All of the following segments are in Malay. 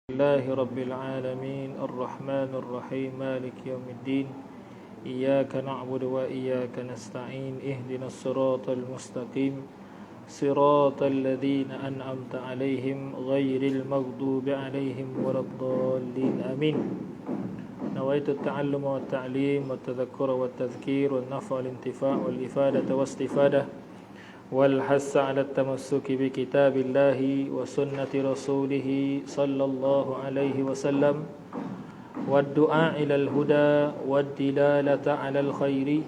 لله رب العالمين الرحمن الرحيم مالك يوم الدين إياك نعبد وإياك نستعين اهدنا الصراط المستقيم صراط الذين أنعمت عليهم غير المغضوب عليهم ولا الضالين آمين. نويت التعلم والتعليم والتذكر والتذكير والنفع والانتفاع والإفادة واستفادة والحث على التمسك بكتاب الله وسنة رسوله صلى الله عليه وسلم والدعاء إلى الهدى والدلالة على الخير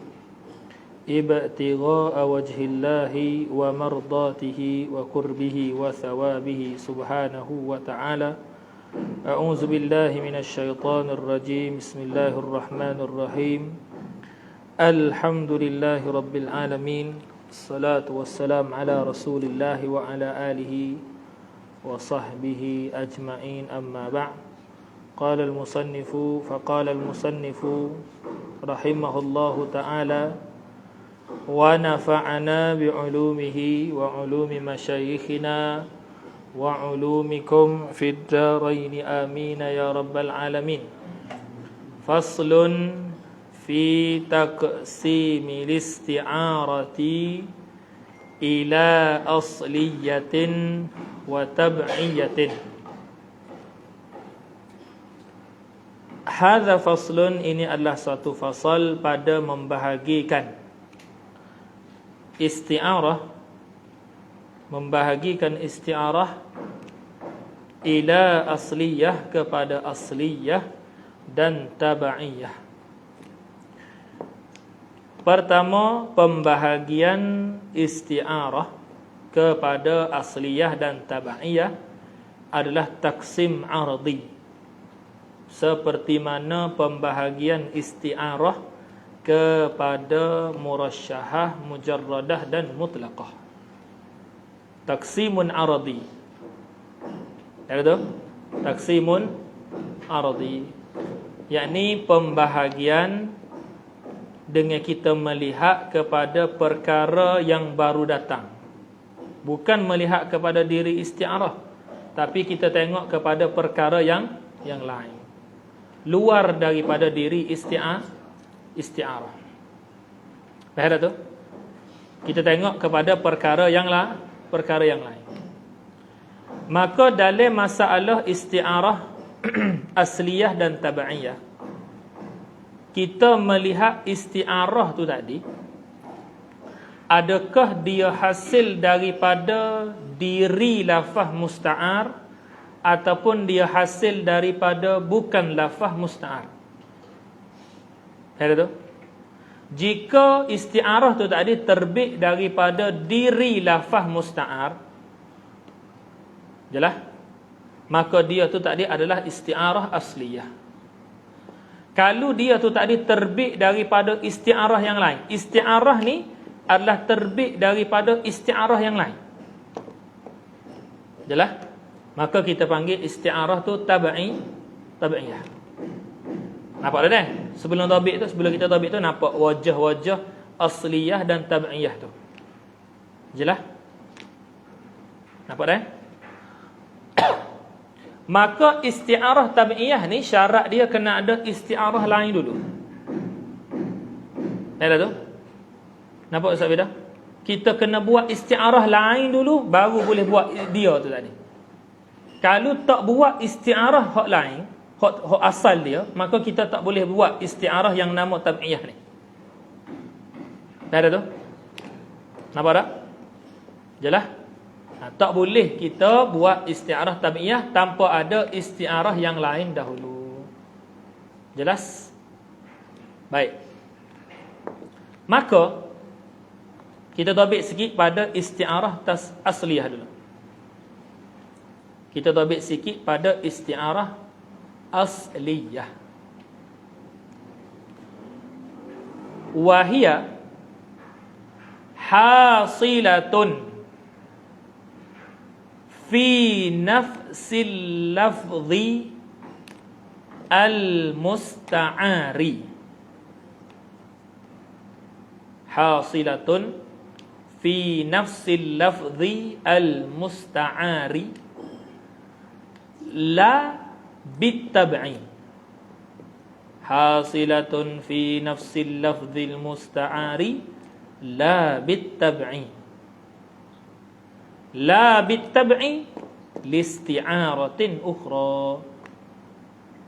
ابتغاء وجه الله ومرضاته وقربه وثوابه سبحانه وتعالى. أعوذ بالله من الشيطان الرجيم. بسم الله الرحمن الرحيم. الحمد لله رب العالمين. الصلاة والسلام على رسول الله وعلى آله وصحبه أجمعين. أما بعد. قال المصنف رحمه الله تعالى: ونفعنا بعلومه وعلوم مشايخنا وعلومكم في الدارين آمين يا رب العالمين. فصل في تقسيم الاستعارة إلى أصلية وتبعية. Hadza faslun, ini adalah satu fasal pada membahagikan isti'arah, membahagikan isti'arah ila asliyah, kepada asliyah dan tabaiyah. Pertama, pembahagian isti'arah kepada asliyah dan tabaiyah adalah taksim ardi, seperti mana pembahagian isti'arah kepada murasyahah, mujarradah dan mutlaqah. Taksimun ardi, ya, taksimun ardi, yakni pembahagian dengan kita melihat kepada perkara yang baru datang, bukan melihat kepada diri isti'arah, tapi kita tengok kepada perkara yang lain, luar daripada diri isti'arah. Faham tak tu? Kita tengok kepada perkara yang lain. Maka dalam masalah isti'arah asliyah dan tabaiyah, kita melihat isti'arah tu tadi, adakah dia hasil daripada diri lafaz musta'ar ataupun dia hasil daripada bukan lafaz musta'ar. Ada tu? Jika isti'arah tu tadi terbit daripada diri lafaz musta'ar, jelas, maka dia tu tadi adalah isti'arah asliyah. Kalau dia tu tadi terbit daripada isti'arah yang lain, isti'arah ni adalah terbit daripada isti'arah yang lain, jelas, maka kita panggil isti'arah tu tabaiyah. Nampak dah? Sebelum kita tabik tu nampak wajah-wajah asliyah dan tabaiyah tu. Jelas? Nampak dah? Maka isti'arah tabi'iyah ni syarat dia kena ada isti'arah lain dulu. Ada tu? Nampak Ustaz Beda? Kita kena buat isti'arah lain dulu, baru boleh buat dia tu tadi. Kalau tak buat isti'arah hak lain, hak asal dia, maka kita tak boleh buat isti'arah yang nama tabi'iyah ni. Ada tu? Nampak tak? Jelas? Tak boleh kita buat isti'arah tabi'iyah tanpa ada isti'arah yang lain dahulu. Jelas? Baik. Maka kita tabik sikit pada isti'arah asliyah dulu. Kita tabik sikit pada isti'arah asliyah. Wahia hasilatun fi nafsil lafzi al-musta'ari. Hasilatun fi nafsil lafzi al-musta'ari la bitab'i. Hasilatun fi nafsil lafzil musta'ari la bitab'i. La bitab'i listi'aratin ukhra.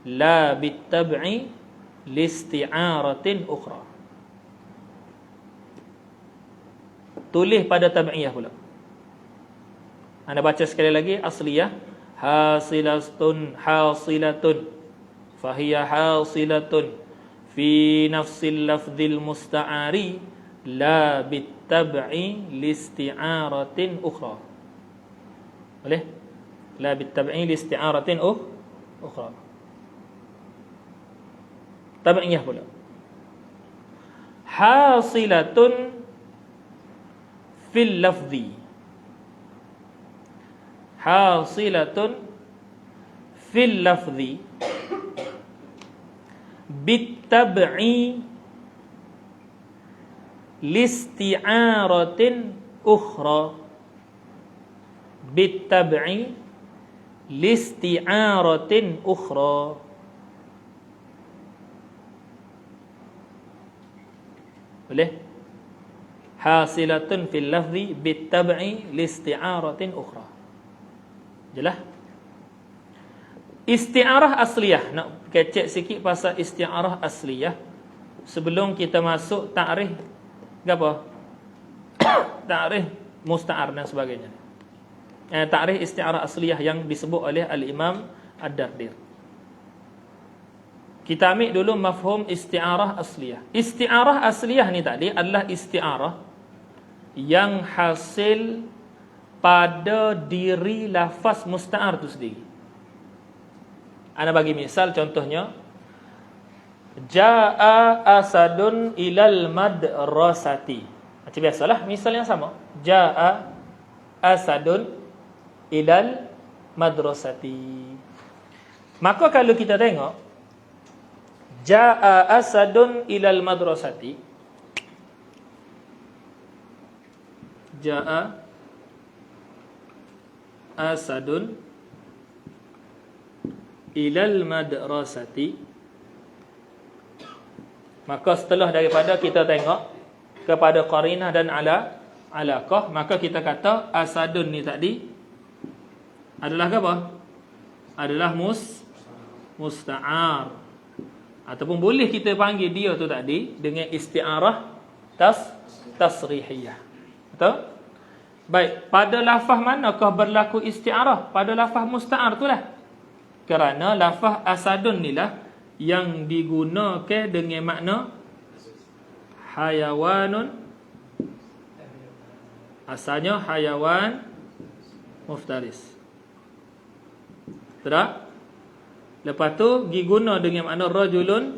La bitab'i listi'aratin ukhra. Tulis pada tab'iyah pula. Anda baca sekali lagi asliyah. Hasilatun fahiya hasilatun fi nafsil lafzil musta'ari la bitab'i listi'aratin ukhra. Boleh? La bitab'i listi'aratin ukhra. Tab'iyah pula. Hasilatun fil lafzi. Hasilatun fil lafzi bitab'i listi'aratin ukhra. Bitab'i listi'aratin ukhra. Boleh? Hasilatun fil lafzi bitab'i listi'aratin ukhra. Jelas? Isti'arah asliyah. Nak kecek sikit pasal isti'arah asliyah sebelum kita masuk ta'rif apa? Ta'rif musta'ar dan sebagainya. Ta'rif isti'arah asliyah yang disebut oleh Al-Imam Ad-Dardir. Kita ambil dulu mafhum isti'arah asliyah. Isti'arah asliyah ni tadi adalah isti'arah yang hasil pada diri lafaz musta'ar tu sendiri. Ana bagi misal contohnya, Ja'a asadun ilal madrasati. Macam biasalah misal yang sama. Ja'a asadun ilal madrasati. Maka kalau kita tengok Ja'a asadun ilal madrasati, Ja'a asadun ilal madrasati, maka setelah daripada kita tengok kepada qarinah dan alaqah, maka kita kata asadun ni tadi adalah apa? Adalah musta'ar. Ataupun boleh kita panggil dia tu tadi dengan isti'arah tasrihiyah. Betul? Baik, pada lafaz manakah berlaku isti'arah? Pada lafaz musta'ar tu lah. Kerana lafaz asadun ni lah yang digunakan dengan makna hayawanun. Asalnya hayawan muftaris. Betul? Lepas tu diguna dengan makna rajulun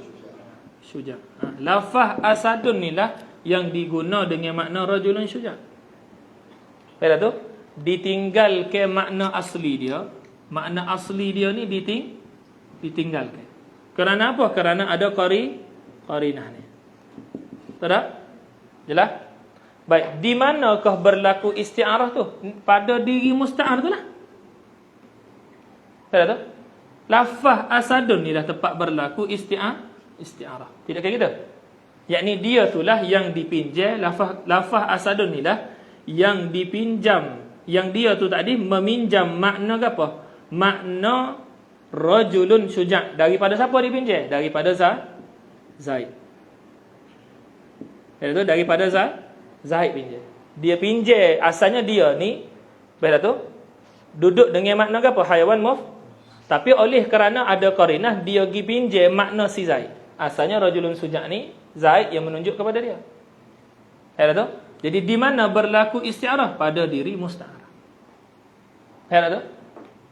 syuja'. Lafaz asadun ni lah yang diguna dengan makna rajulun syuja'. Pada tu ditinggalkan makna asli dia. Makna asli dia ni ditinggalkan. Kerana apa? Kerana ada qarinah ni. Betul? Jelas? Baik, di manakah berlaku isti'arah tu? Pada diri musta'ar tu lah. Betul? Lafaz asadun ni lah tempat berlaku isti'arah. Tidak kayak gitu? Yakni dia tu lah yang dipinjam. Lafaz asadun ni lah yang dipinjam, yang dia tu tadi meminjam makna apa? Makna rajulun syuja'. Daripada siapa dipinjam? Daripada Zaid. Itu daripada Zaid pinjam. Dia pinjam, asalnya dia ni pada tu duduk dengan makna apa? Hayawan tapi oleh kerana ada qarinah, dia pergi pinjam makna si Zaid. Asalnya rajulun syuja' ni Zaid yang menunjuk kepada dia. Ada tu? Jadi di mana berlaku isti'arah? Pada diri musta'arah. Ada tu?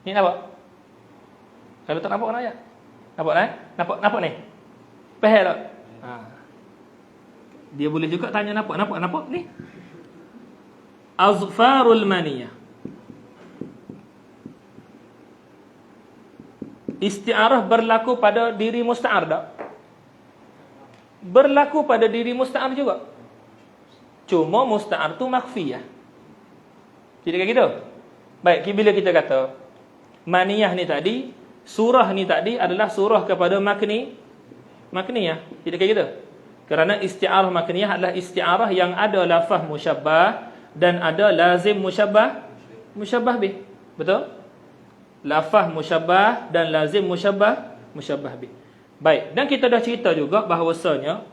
Ni nampak? Kalau tak nampak kena ayat. Nampak tak? Nampak ni? Faham tak? Dia boleh juga tanya nampak ni. Azfarul maniyah. Isti'arah berlaku pada diri musta'ar tak? Berlaku pada diri musta'ar juga. Cuma musta'ar tu makhfiyah. Tidak kayak gitu. Baik, bila kita kata maniyah ni tadi surah ni tadi adalah surah kepada makniyah. Tidak kayak gitu. Kerana isti'arah makniyah adalah isti'arah yang ada lafaz musyabbah dan ada lazim musyabbah bih. Betul? Lafaz musyabbah dan lazim musyabbah bih. Baik, dan kita dah cerita juga bahawasanya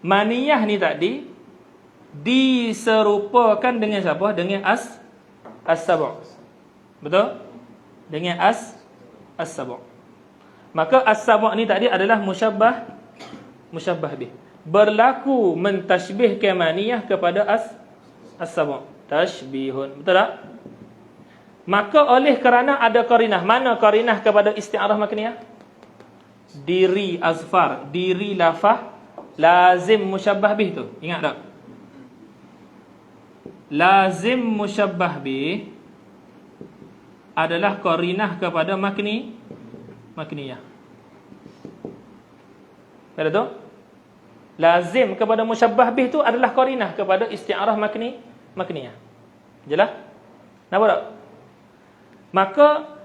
maniyah ni tadi diserupakan dengan siapa? Dengan as-sab'. Betul? Dengan as-sab'. Maka as-sab' ni tadi adalah musyabbah bih. Berlaku mentashbihkan maniyah kepada as-sab'. Tashbihun. Betul tak? Maka oleh kerana ada qarinah. Mana qarinah kepada isti'arah makniyah? Diri azfar, diri lafaz lazim musyabbah bih tu. Ingat tak? Lazim musyabbah bih adalah qarinah kepada makniyah. Betul tu? Lazim kepada musyabbah bih tu adalah qarinah kepada isti'arah makniyah. Jelas? Nampak tak? Maka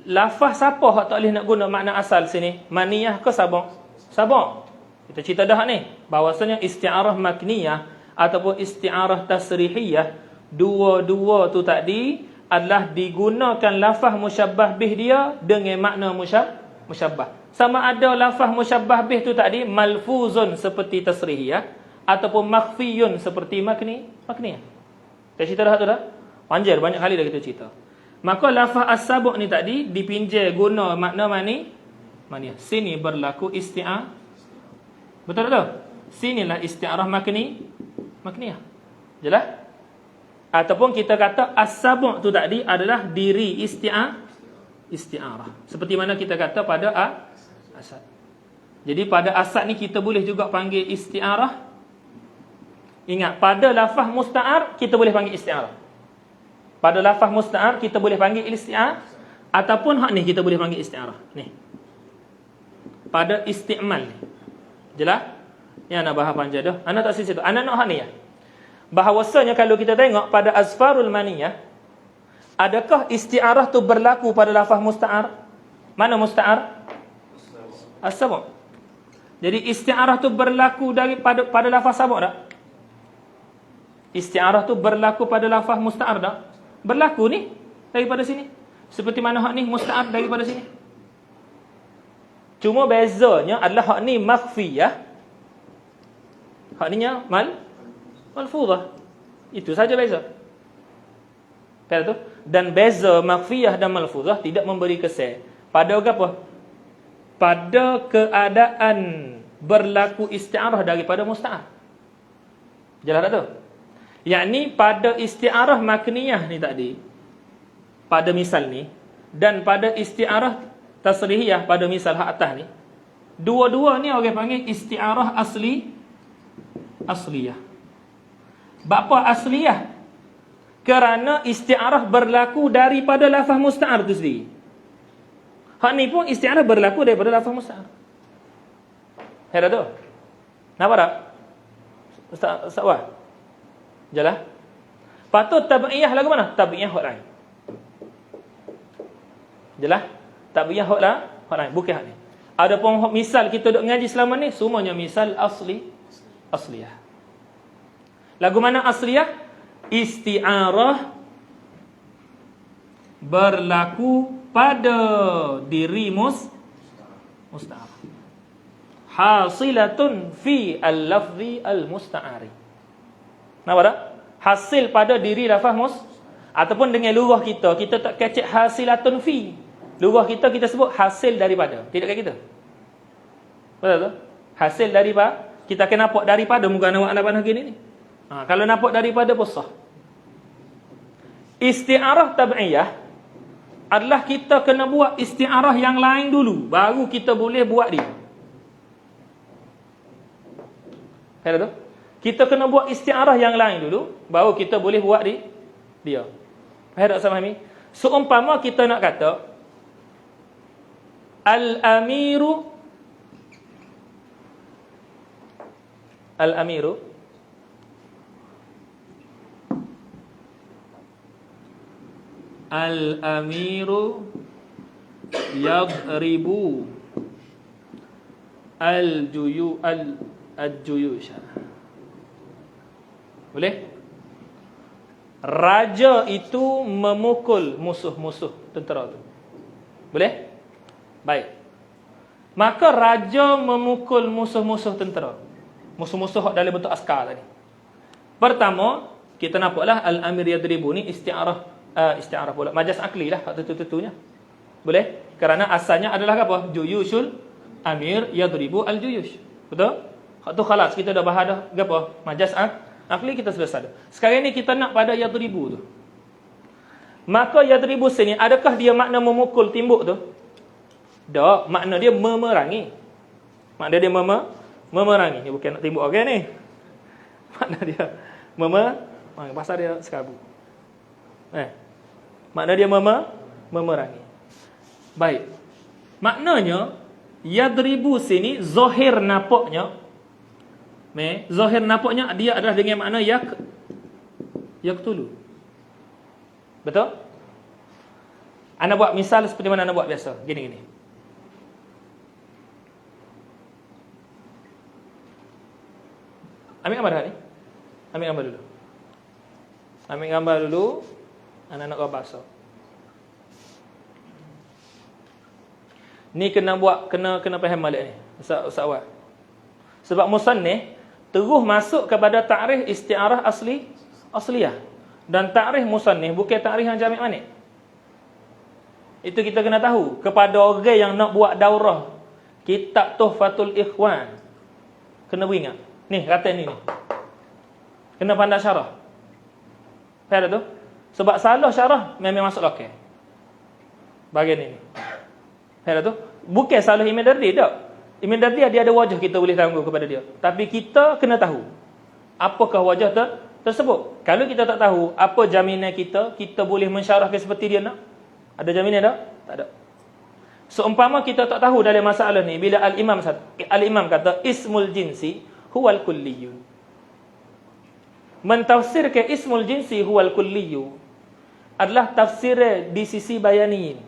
lafaz siapa hak tak boleh nak guna makna asal sini? Maniyah ke sabak? Sabak. Kita cerita dah ni bahawasanya isti'arah makniyah ataupun isti'arah tasrihiyah, dua-dua tu tadi adalah digunakan lafaz musyabbah bih dia dengan makna musyabbah. Sama ada lafaz musyabbah bih tu tadi malfuzun seperti tasrihiyah ataupun makhfiyun seperti makniyah. Kita cerita dah tu dah. Panjang banyak kali dah kita cerita. Maka lafaz as-sab' ni tadi dipinjal guna makna maniyah. Sini berlaku isti'arah. Betul tak? Sinilah isti'arah makniyah. Jelas? Ataupun kita kata as-sab' tu tadi adalah diri isti'arah. Seperti mana kita kata pada asad. Jadi pada asad ni kita boleh juga panggil isti'arah. Ingat, pada lafaz musta'ar kita boleh panggil isti'arah. Pada lafaz musta'ar kita boleh panggil isti'arah. Ataupun hak ni kita boleh panggil isti'arah. Ni. Pada isti'mal ni. Jelas? Yang nak bahas panjang dah. Anak tak sisi tu. Anak nak hak ni ya. Bahawasanya kalau kita tengok pada azfarul maniyah, adakah isti'arah tu berlaku pada lafaz musta'ar? Mana musta'ar? As-sab'. Jadi isti'arah tu berlaku pada lafaz sab' tak? Isti'arah tu berlaku pada lafaz musta'ar tak? Berlaku ni daripada sini. Seperti mana hak ni musta'ar daripada sini. Cuma bezanya adalah hak ni makhfiyah. Hak ni nya malfuzah. Itu saja beza. Faham tu? Dan beza makhfiyah dan malfuzah tidak memberi kesan. Pada apa? Pada keadaan berlaku isti'arah daripada musta'ar. Jelas tak tu? Yakni pada isti'arah makniyah ni tadi, pada misal ni, dan pada isti'arah tasrihiyah pada misal hak atas ni, dua-dua ni orang panggil isti'arah asliyah. Bapa asliyah? Kerana isti'arah berlaku daripada lafaz musta'ar tu sendiri. Hak ni pun isti'arah berlaku daripada lafaz musta'ar. Ada tu? Nampak tak? Ustaz Wah? Jelas? Patut tabi'iyah lagu mana? Tabi'iyah hak lain. Jelas? Tabi'iyah hak lain. Bukan hak ni. Adapun misal kita duk ngaji selama ni, semuanya misal asliyah. Lagu mana asliyah? Isti'arah berlaku pada diri musta'ar. Hasilatun fi al-lafzi al-musta'ari. Nampak tak? Hasil pada diri lafaz ataupun dengan lughah kita tak kecek hasilatun fi. Lughah kita sebut hasil daripada. Tidak kayak kita. Betul tak? Hasil daripada. Kita akan nampak daripada muka anak-anak gini ni. Kalau nampak daripada pun sah. Isti'arah tabi'iyah adalah kita kena buat isti'arah yang lain dulu, baru kita boleh buat dia. Faham tak? Kita kena buat isti'arah yang lain dulu, baru kita boleh buat dia. Faham tak sama ni? Seumpama kita nak kata Al-amiru Yadribu al-juyusha. Boleh? Raja itu memukul musuh-musuh tentera tu. Boleh? Baik. Maka raja memukul musuh-musuh tentera. Musuh-musuh dalam bentuk askar tadi. Pertama, kita nampaklah al-amir yadribu ni isti'arah pula. Majas akli lah tentu-tentunya. Boleh? Kerana asalnya adalah apa? Juyushul amir yadribu al-juyush. Betul? Hak tu khalas, kita dah bahas dah apa? Majas akli kita selesai dah. Sekarang ni kita nak pada yadribu tu. Maka yadribu sini, adakah dia makna memukul timbuk tu? Tak, makna dia memerangi. Makna dia memerangi. Ni bukan nak timbuk orang ni. Makna dia pasal dia sekabu. Makna dia memerangi. Baik. Maknanya yadribu sini zahir nampaknya zahir nampaknya dia adalah dengan makna yaqtulu. Betul? Ana buat misal seperti mana ana buat biasa. Gini. Ambil gambar ni. Ambil gambar dulu. Ana nak gambar bahasa. Ni kena faham balik ni. Ustaz awal. Sebab musannif terus masuk kepada ta'rif isti'arah asliyah. Dan ta'rif musannif bukan ta'rif yang jami' manik. Itu kita kena tahu. Kepada orang yang nak buat daurah kitab Tuhfatul Ikhwan, kena beringat. Ni, kata ni. Kena pandai syarah. Faham tu? Sebab salah syarah memang masuk lokal. Bahagian ini. Faham tu? Bukan salah Imam Dardi tak. Imam Dardi dia ada wajah kita boleh tangguh kepada dia. Tapi kita kena tahu apakah wajah tersebut. Kalau kita tak tahu, apa jaminan kita boleh mensyarahkan seperti dia nak? Ada jaminan tak? Tak ada. Seumpama kita tak tahu dalam masalah ni, bila Al-Imam kata ismul jinsi huwal kulliyu. Mentafsirkan ismul jinsi huwal kulliyu adalah tafsir di sisi bayaniin.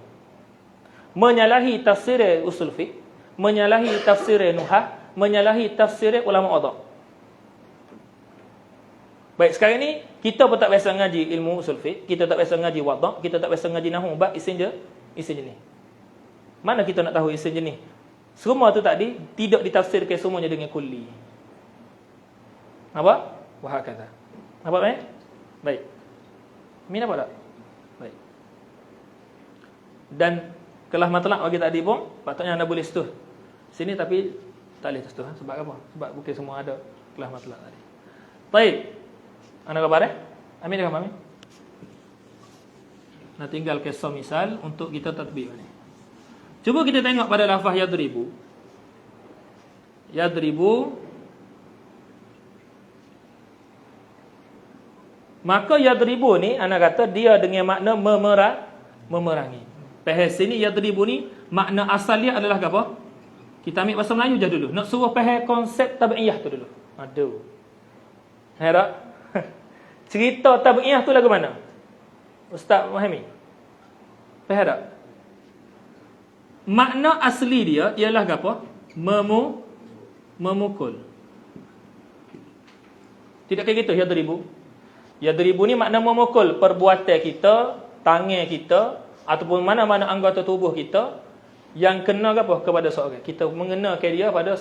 Menyalahi tafsir usul fiqh, menyalahi tafsir nuhah, menyalahi tafsir ulama adab. Baik, sekarang ni kita pun tak biasa ngaji ilmu usul fiqh, kita tak biasa ngaji wadab, kita tak biasa ngaji nahwu, bab isim jenis. Mana kita nak tahu isim jenis? Semua tu tadi tidak ditafsirkan semuanya dengan kulli. Apa? Wahai kata. Nampak baik? Baik. Min apa tak? Baik. Dan kelas matlak bagi tadi pun patutnya anda boleh setuh sini, tapi tak boleh setuh. Sebab apa? Sebab bukan semua ada kelas matlak tadi. Baik. Anda khabar Amin dah khabar. Nah, tinggal kisah misal untuk kita tatbik ni. Cuba kita tengok pada lafaz yadribu. Maka yadribu ni anak kata dia dengan makna memerangi. Faham sini yadribu ni makna asalnya adalah apa? Kita ambil bahasa Melayu je dulu. Nak suruh faham konsep tabi'iyah tu dulu. Aduh. Herak. Cerita tabi'iyah tu lagu mana? Ustaz memahami? Faham tak? Makna asli dia ialah apa? Memukul. Tidak kayak gitu yadribu. Yadribu ni makna memukul perbuatan kita, tangan kita ataupun mana-mana anggota tubuh kita yang kena apa kepada seorang. Kita mengenakan dia pada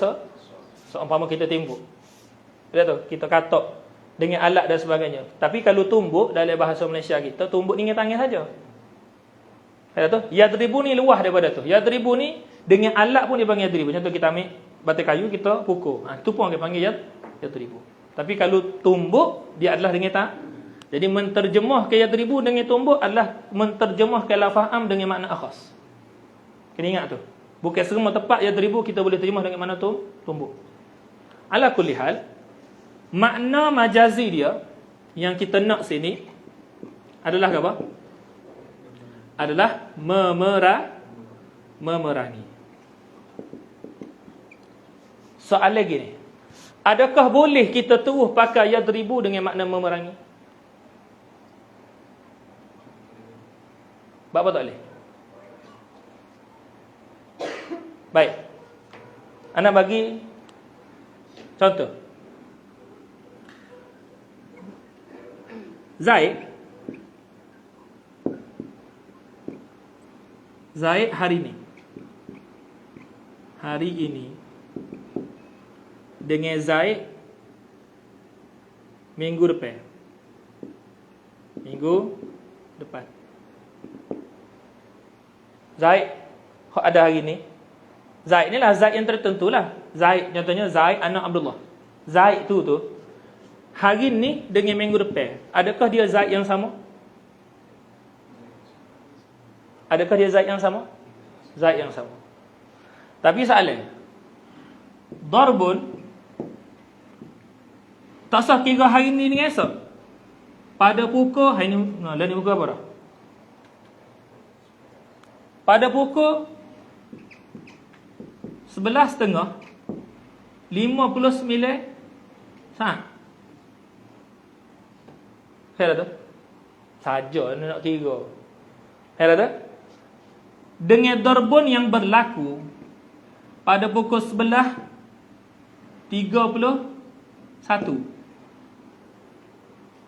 seumpama kita timbuk. Betul tu? Kita katok dengan alat dan sebagainya. Tapi kalau tumbuk dalam bahasa Malaysia kita, tumbuk dengan tangan saja. Betul tu? Yadribu ni luah daripada tu. Yadribu ni dengan alat pun dia panggil yadribu. Contoh kita ambil batu kayu kita pukul. Itu pun orang panggil yadribu. Tapi kalau tumbuk dia adalah dengan tangan. Jadi menterjemahkan yadribu dengan tumbuk adalah menterjemahkan lafaz am dengan makna akhas. Kena ingat tu. Bukan semua tepat yadribu kita boleh terjemah dengan makna tumbuk. Ala kulli hal, makna majazi dia yang kita nak sini adalah apa? Adalah memerangi. Soal lagi ni. Adakah boleh kita terus pakai yadribu dengan makna memerangi? Apa tak boleh? Baik. Ana bagi contoh. Zaid hari ini dengan Zaid minggu depan. Zaid ada hari ni. Zaid ni lah Zaid yang tertentu lah. Zaid, contohnya Zaid anak Abdullah. Zaid tu hari ni dengan minggu depan, adakah dia Zaid yang sama? Adakah dia Zaid yang sama? Zaid yang sama. Tapi soalan, darbun tak sah kira hari ni dengan esok. Pada pukul hari ni, lah ni pukul apa dah? Pada pukul 11.30 59 saat. Hera tu saja nak kira. Hera tu dengan darbun yang berlaku pada pukul 11.31,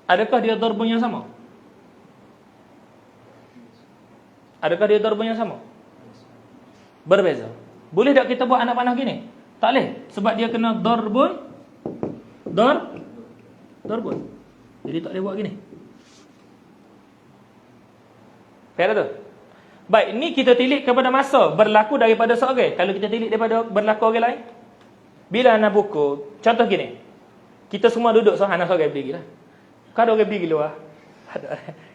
adakah dia darbun yang sama? Adakah dia darbun yang sama? Berbeza. Boleh tak kita buat anak panah gini? Tak boleh, sebab dia kena darbun. Jadi tak boleh buat gini. Fair tu? Baik, ni kita tilik kepada masa berlaku daripada seorang. Kalau kita tilik daripada berlaku orang lain, bila anak buku, contoh gini, kita semua duduk, anak seorang pergi lah. Kau ada orang pergi luar?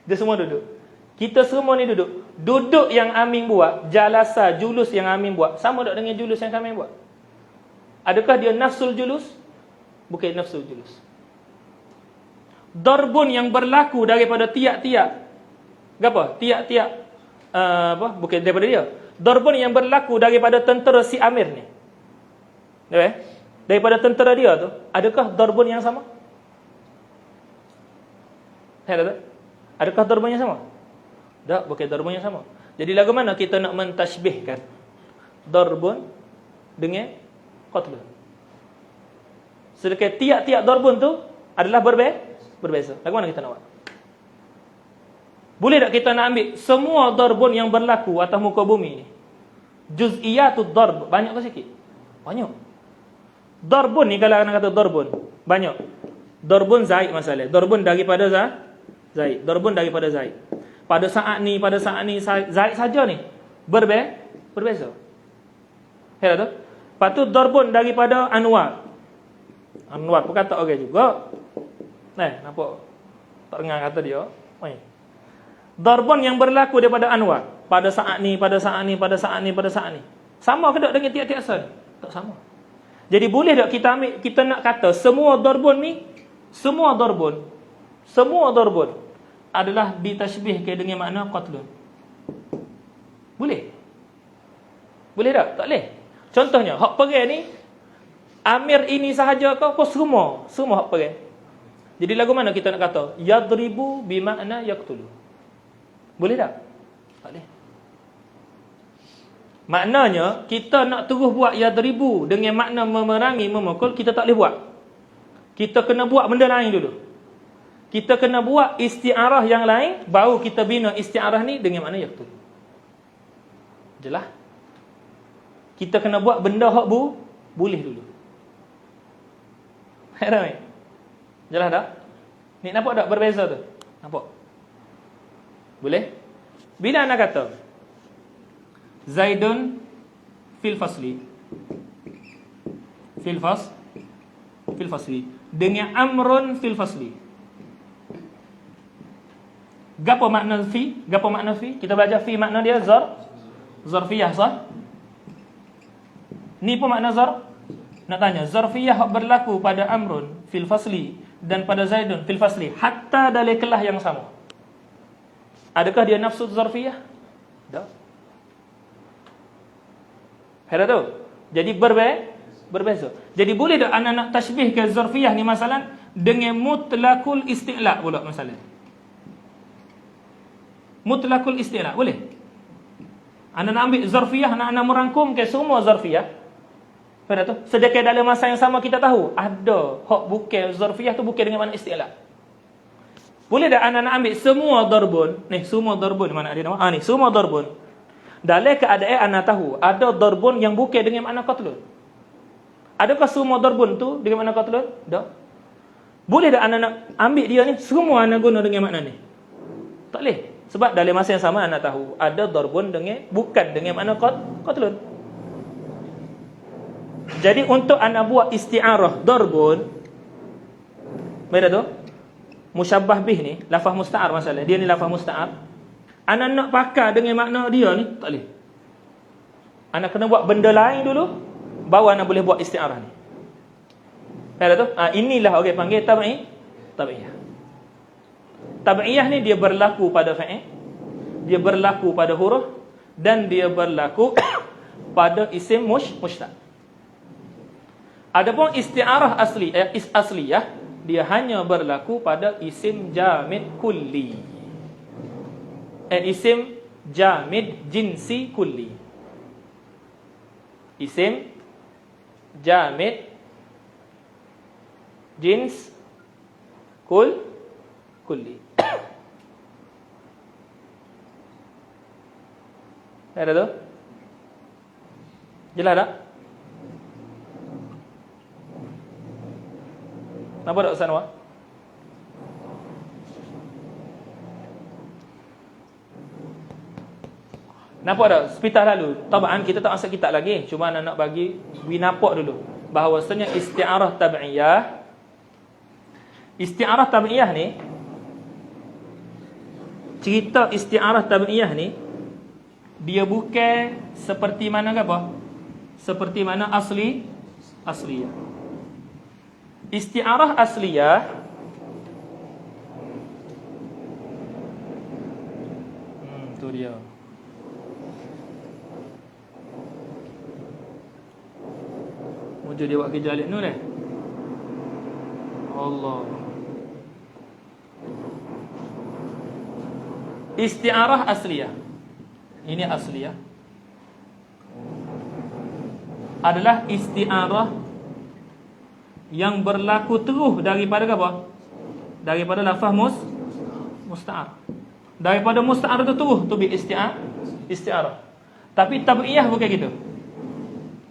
Dia semua duduk. Kita semua ni duduk. Duduk yang Amin buat, jalasa, julus yang Amin buat, sama tak dengan julus yang kami buat? Adakah dia nafsul julus? Bukan nafsul julus. Darbun yang berlaku daripada tiap-tiap bukan daripada dia. Darbun yang berlaku daripada tentera si Amir ni. Daripada tentera dia tu, adakah darbun yang sama? Adakah darbun yang sama? Tak, bukan darbun yang sama. Jadi lagu mana kita nak mentashbihkan darbun dengan qatlun? Sedangkan tiap-tiap darbun tu adalah berbeza. Lagu mana kita nak buat? Boleh tak kita nak ambil semua darbun yang berlaku atas muka bumi ni? Juz'iyatud darb, banyak ke sikit? Banyak. Darbun ni, kalau nak kata darbun, banyak. Darbun Zaid masalah. Darbun daripada Zaid. Darbun daripada Zaid. Pada saat ni Zaid saja ni berbeza. Herat tu? Lepas tu darbun daripada Anwar pun kata orang juga. Nampak? Tak dengar kata dia. Darbun yang berlaku daripada Anwar pada saat ni. Sama ke tak dengan tiap-tiap asal? Tak sama. Jadi boleh tak kita ambil, kita nak kata semua darbun ni, semua darbun adalah ditashbihkan dengan makna qatlun? Boleh? Boleh tak? Tak boleh. Contohnya, hak perang ni Amir ini sahaja kau semua hak perang. Jadi lagu mana kita nak kata yadribu bimakna yaqtulu? Boleh tak? Tak boleh. Maknanya kita nak terus buat yadribu dengan makna memerangi, memukul, kita tak boleh buat. Kita kena buat benda lain dulu. Kita kena buat isti'arah yang lain, baru kita bina isti'arah ni dengan makna yaqtul. Jelas? Kita kena buat benda hak boleh dulu. Ramai. Jelas tak? Ni nampak tak berbeza tu? Nampak? Boleh? Bila anak kata Zaidun fil fasli dengan amrun fil fasli, gapo makna fi? Kita belajar fi, makna dia zarfiyah, sah? Ni pun makna nak tanya, zarfiyah berlaku pada amrun fil fasli dan pada Zaidun fil fasli hatta dalam kelah yang sama. Adakah dia nafsu zarfiyah? Tak. Hera tu. Jadi berbeza. Jadi boleh tak anak nak tashbih ke zarfiyah ni masalah dengan mutlaqul isti'la pula masalah. Mutlaqul isti'la boleh? Anda nak ambil zarfiyah, nak merangkum ke semua zarfiyah. Pada tu, sedekah dalam masa yang sama kita tahu ada hak bukan zarfiyah tu bukan dengan makna isti'la. Boleh tak anda nak ambil semua darbun, ni semua darbun mana ada nama? Ni semua darbun. Dalam keadaan anda tahu ada darbun yang bukan dengan makna qatlun. Adakah semua darbun tu dengan makna qatlun? Tak. Boleh tak anda nak ambil dia ni semua anda guna dengan makna ni? Tak boleh. Sebab dalam masa yang sama anda tahu ada darbun dengan bukan dengan makna qatlun. Jadi untuk anda buat isti'arah darbun, beda tu musyabbah bih ni lafaz musta'ar masalah. Dia ni lafaz musta'ar. Anda nak pakai dengan makna dia ni tak boleh. Anda kena buat benda lain dulu baru anda boleh buat isti'arah ni. Beda tu? Inilah orang panggil tabi'iyah. Tabi'iyah ni dia berlaku pada fa'il, dia berlaku pada huruf dan dia berlaku pada isim mushtaq. Adapun isti'arah asliyah dia hanya berlaku pada isim jamid kulli. Isim jamid jinsi kulli. Isim jamid jins kulli. Ada tu? Jelas tak? Nampak tak Ustaz Anwar? Nampak tak? Sepitah lalu tabaan kita tak masuk kitab lagi. Cuma nak bagi nampak dulu bahawasanya isti'arah tabi'iyah ni, cerita isti'arah tabi'iyah ni dia bukan seperti mana ke apa? Seperti mana asliyah. Isti'arah asliyah tu dia. Mujur dia buat kerja alik ni dah. Allah. Isti'arah asliyah. Ini asliyah adalah isti'arah yang berlaku terus daripada apa? Daripada lafaz musta'ar. Daripada musta'ar tu terus tu bi isti'arah. Tapi tabi'iyah bukan gitu.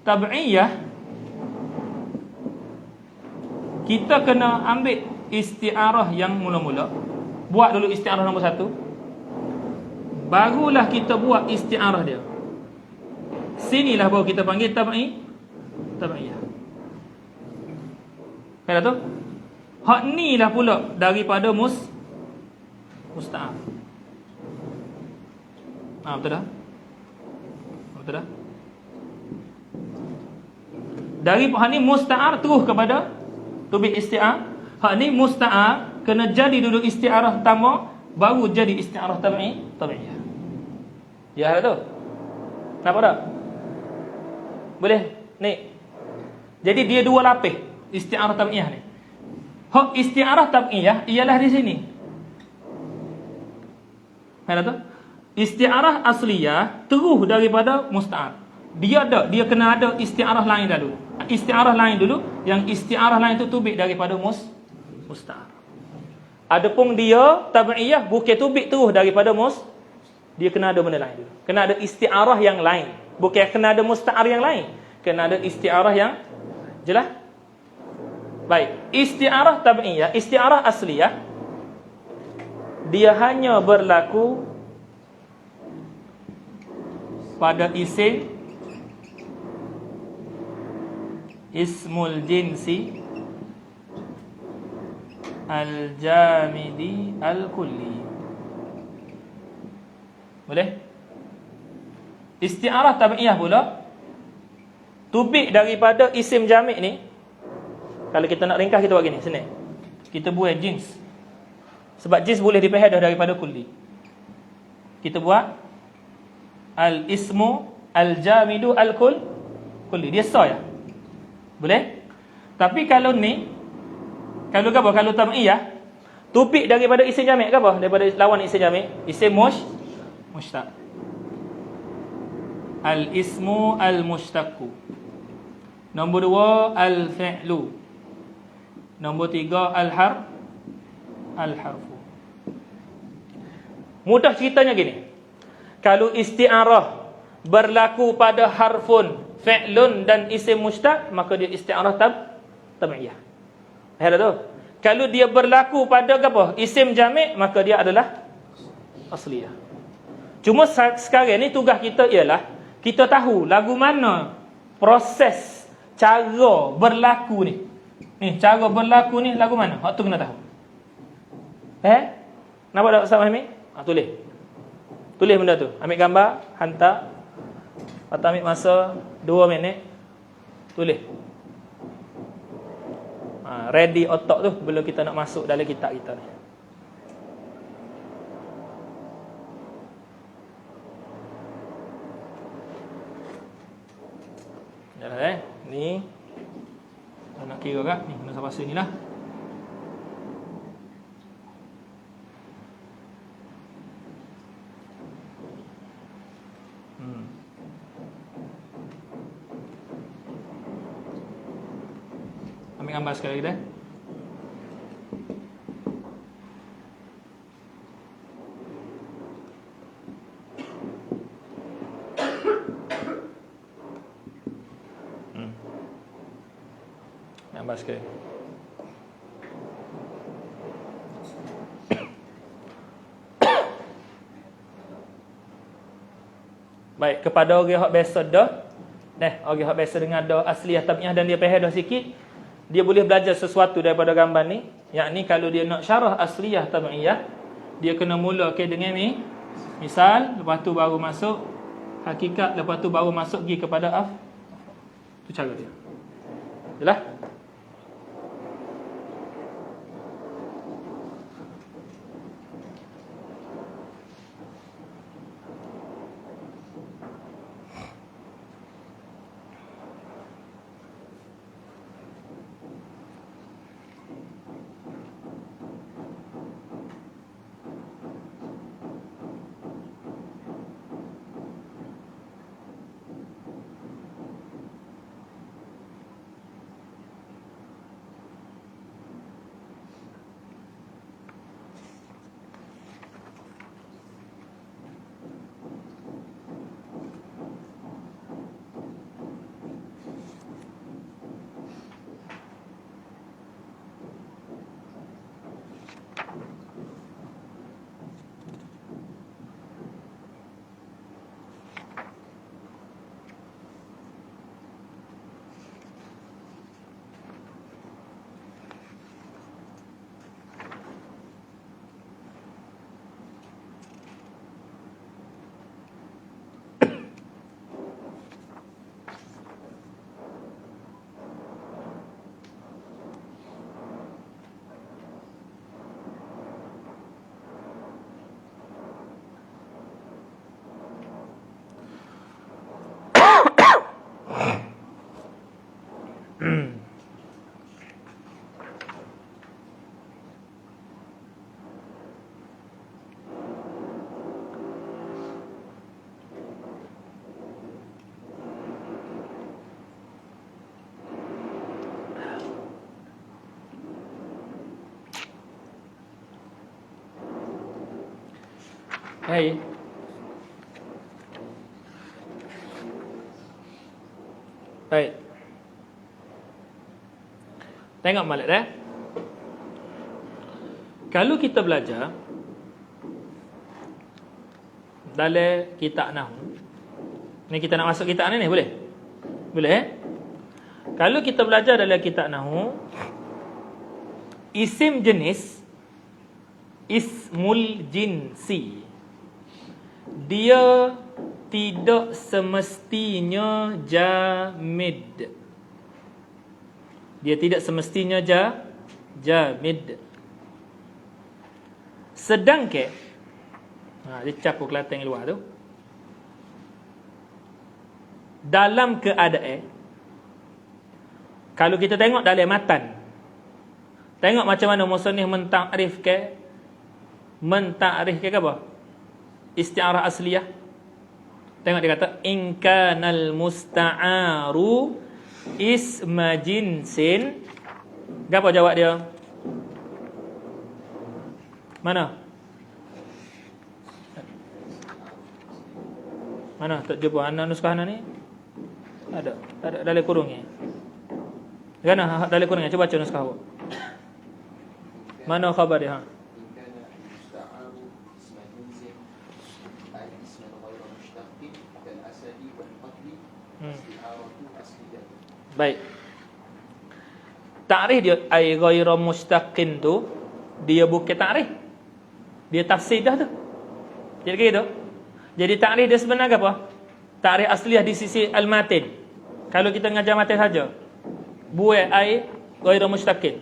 Tabi'iyah kita kena ambil isti'arah yang mula-mula. Buat dulu isti'arah nombor 1. Barulah kita buat isti'arah dia. Sinilah baru kita panggil tabi'iyah. Kata tu? Hak ni lah pula daripada musta'ar. Betul dah? Betul dah? Dari hak ni musta'ar terus kepada tubi isti'ar. Hak ni musta'ar kena jadi dulu isti'arah tambah baru jadi isti'arah tabi'iyah. Ya ada tu. Nampak tak? Boleh? Ni. Jadi dia dua lapis isti'arah tabi'iyah ni. Hak isti'arah tabi'iyah ialah di sini. Ada tu? Isti'arah asliyah terus daripada musta'ar. Dia kena ada isti'arah lain dulu. Isti'arah lain dulu, yang isti'arah lain tu tubik daripada musta'ar. Adapun dia tabi'iyah bukan tubik terus daripada dia kena ada benda lain dulu. Kena ada isti'arah yang lain. Bukan kena ada musta'ar yang lain. Kena ada isti'arah yang jelas. Baik, isti'arah tabi'iyah, isti'arah asliyah dia hanya berlaku pada ismul jinsi al-jamidi al-kulli. Boleh? Isti'arah tabi'iyah pula tubik daripada isim jamid ni. Kalau kita nak ringkas kita buat gini, sini. Kita buat jins. Sebab jins boleh dipehedah daripada kulli. Kita buat al-ismu al-jamidu al-kulli. Dia sah ya? Boleh? Tapi kalau ni, kalau apa? Kalau tabi'iyah tubik daripada isim jamid ke apa? Daripada lawan isim jamid, isim mushtaq. al-ismu al-mushtaqu. Nombor 2 al-fi'lu. Nombor 3 al-harfu. Mudah ceritanya gini. Kalau isti'arah berlaku pada harfun, fi'lun dan isim mushtaq, maka dia isti'arah tabi'iyah. Ada tu. Kalau dia berlaku pada apa? Isim jami', maka dia adalah asliyah. Cuma sekarang ni tugas kita ialah kita tahu lagu mana proses cara berlaku ni. Ni cara berlaku ni lagu mana? Hak tu kena tahu. Nampak tak Ustaz Fahmi? Tulis. Tulis benda tu. Ambil gambar, hantar. Atau ambil masa 2 minit. Tulis. Ready otak tu bila kita nak masuk dalam kitab kita ni. Jalan ni. Nak kira kan? Ni kena sampai sini lah. Ambil gambar sekali lagi dah. Gambar sekali. Baik, kepada orang yang biasa dah, orang yang biasa dengan dah asliyah tabi'iyah dan dia faham dah sikit, dia boleh belajar sesuatu daripada gambar ni. Yakni kalau dia nak syarah asliyah tabi'iyah, dia kena mula dengan ni. Misal, lepas tu baru masuk hakikat, lepas tu baru masuk pergi kepada tu cara dia. Yalah. Hai. Baik. Tengok balik dah. Kalau kita belajar dalam kitab nahwu. Ni kita nak masuk kitab ni boleh? Boleh Kalau kita belajar dalam kitab nahwu, isim jenis, ismul jinsi, dia tidak semestinya jamid. Dia tidak semestinya jamid. Sedangkan dia capur Kelantan luar tu, dalam keadaan, kalau kita tengok dalam matan, tengok macam mana musannif mentakrifkan apa? Isti'arah asliyah. Tengok dia kata in kanal musta'aru isma jinsin. Apa jawab dia? Mana? Mana? Tak jumpa anak nuskah anak ni? Ada dalam kurungnya. Kan dalam kurungnya. Cuba baca nuskah awak. Mana khabar dia? Baik. Ta'rif dia ai ghairu mustaqin tu dia bukan ta'rif. Dia tafsir dah tu. Jadi gitu. Jadi ta'rif dia sebenarnya apa? Ta'rif asliah di sisi al-matin. Kalau kita ngajar matin saja. Buai ai ghairu mustaqin.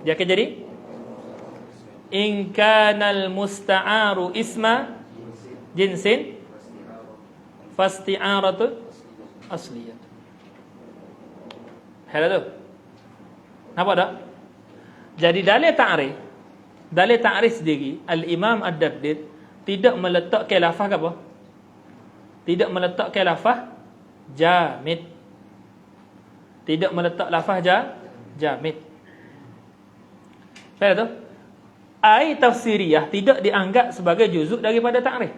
Dia akan jadi in kanal musta'aru isma jinsin fasti'aratu asliyah. Hal tu. Nampak tak? Jadi dalil ta'rif sendiri Al-Imam Ad-Dardir tidak meletakkan lafaz apa? Tidak meletakkan lafaz jamid. Tidak meletak lafaz jamid. Faham tu? Ai tafsiriyah tidak dianggap sebagai juzuk daripada ta'rif.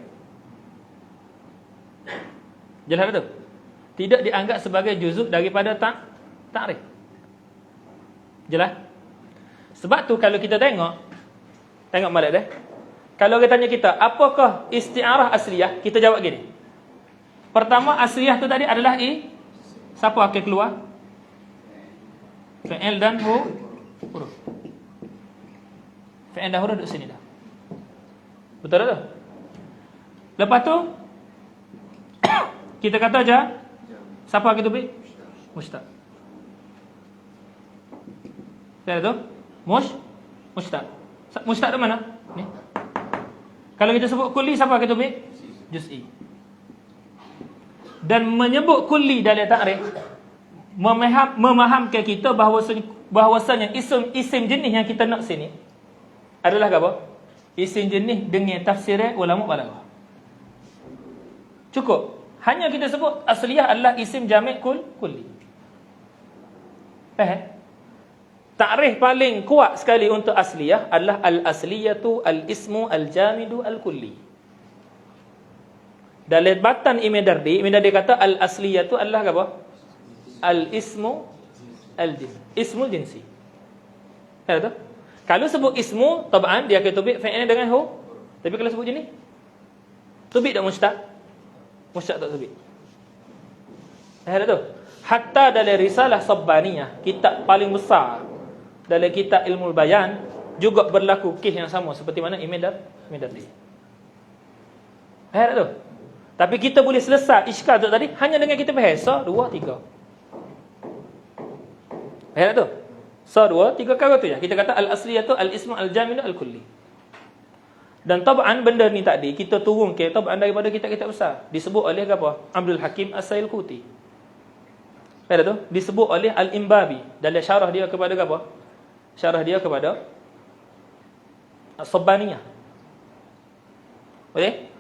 Jelas tu? Tidak dianggap sebagai juzuk daripada ta'rif. Jelas? Sebab tu kalau kita tengok balik dah. Kalau dia tanya kita, apakah isti'arah asliyah? Kita jawab gini. Pertama, asliyah tu tadi adalah siapa akan keluar? Fi'il dan huruf. Fi'il dan huruf duduk sini dah. Betul tak? Lepas tu kita kata aja siapa akan tubik? Mustaq. Betul tu? Mustaq. Mustaq tu mana? Ni. Kalau kita sebut kulli, siapa akan tubik? Juz'i. Dan menyebut kulli dalam ta'rif memahamkan kita bahawasanya isim jenis yang kita nak sini adalah apa? Isim jenis dengan tafsir ulama balaghah. Cukup. Hanya kita sebut asliyah adalah isim jami' kulli. Faham? Ta'rif paling kuat sekali untuk asliyah adalah al-asliyatu al-ismu al-jamidu al-kulli. Dalam batan Imam Dardi kata al-asliyatu adalah apa? Al-ismu al-jins. Ismul jinsi. Tahu tak? Kalau sebut ismu, tab'an dia akan tubik fa'il dengan hu. Tapi kalau sebut jenis, tubik tak mustaq? Mustaq tak tubik. Tahu tak? Hatta dalam risalah Sabbaniyah, kitab paling besar dalam kitab Ilmu Bayan, juga berlaku kes yang sama seperti mana Imam Dardi. Tahu tak? Tapi kita boleh selesai iskal tu tadi hanya dengan kita bahasa 2 3. Tahu tak? So 2 3 kali tu je. Kita kata al-asliyatu al-ismu al-jamidu al-kulli. Dan tab'an benda ni tadi kita turun ke tab'an daripada kitab-kitab besar. Disebut oleh apa? Abdul Hakim As-Sailquti. Pada tu disebut oleh Al-Imbabi dalam syarah dia kepada apa? Syarah dia kepada As-Sabbaniyah. Okey?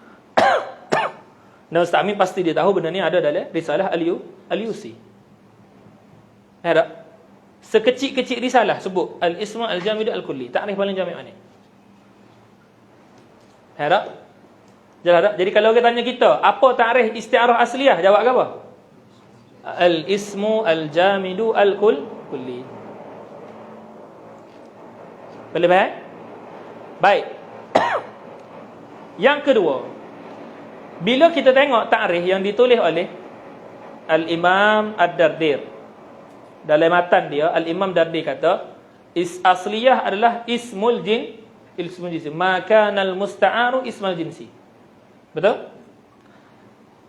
Dan Ustaz Amin pasti dia tahu benda ni ada dalam risalah Al-Yusi. Ada sekecil-kecil risalah sebut al-ismu al-jamid al-kulli. Ta'rif paling jami' mana? Ada? Jelas tak? Jadi kalau kita tanya kita, apa ta'rif isti'arah asliyah? Jawab apa? Al-ismu al-jamidu al-kulli. Boleh faham? Baik. Yang kedua, bila kita tengok ta'rif yang ditulis oleh Al-Imam Ad-Dardir, dalam matan dia Al-Imam Dardi kata asliyah adalah ismul jinsi, maka nal musta'aru ismul jinsi. Betul?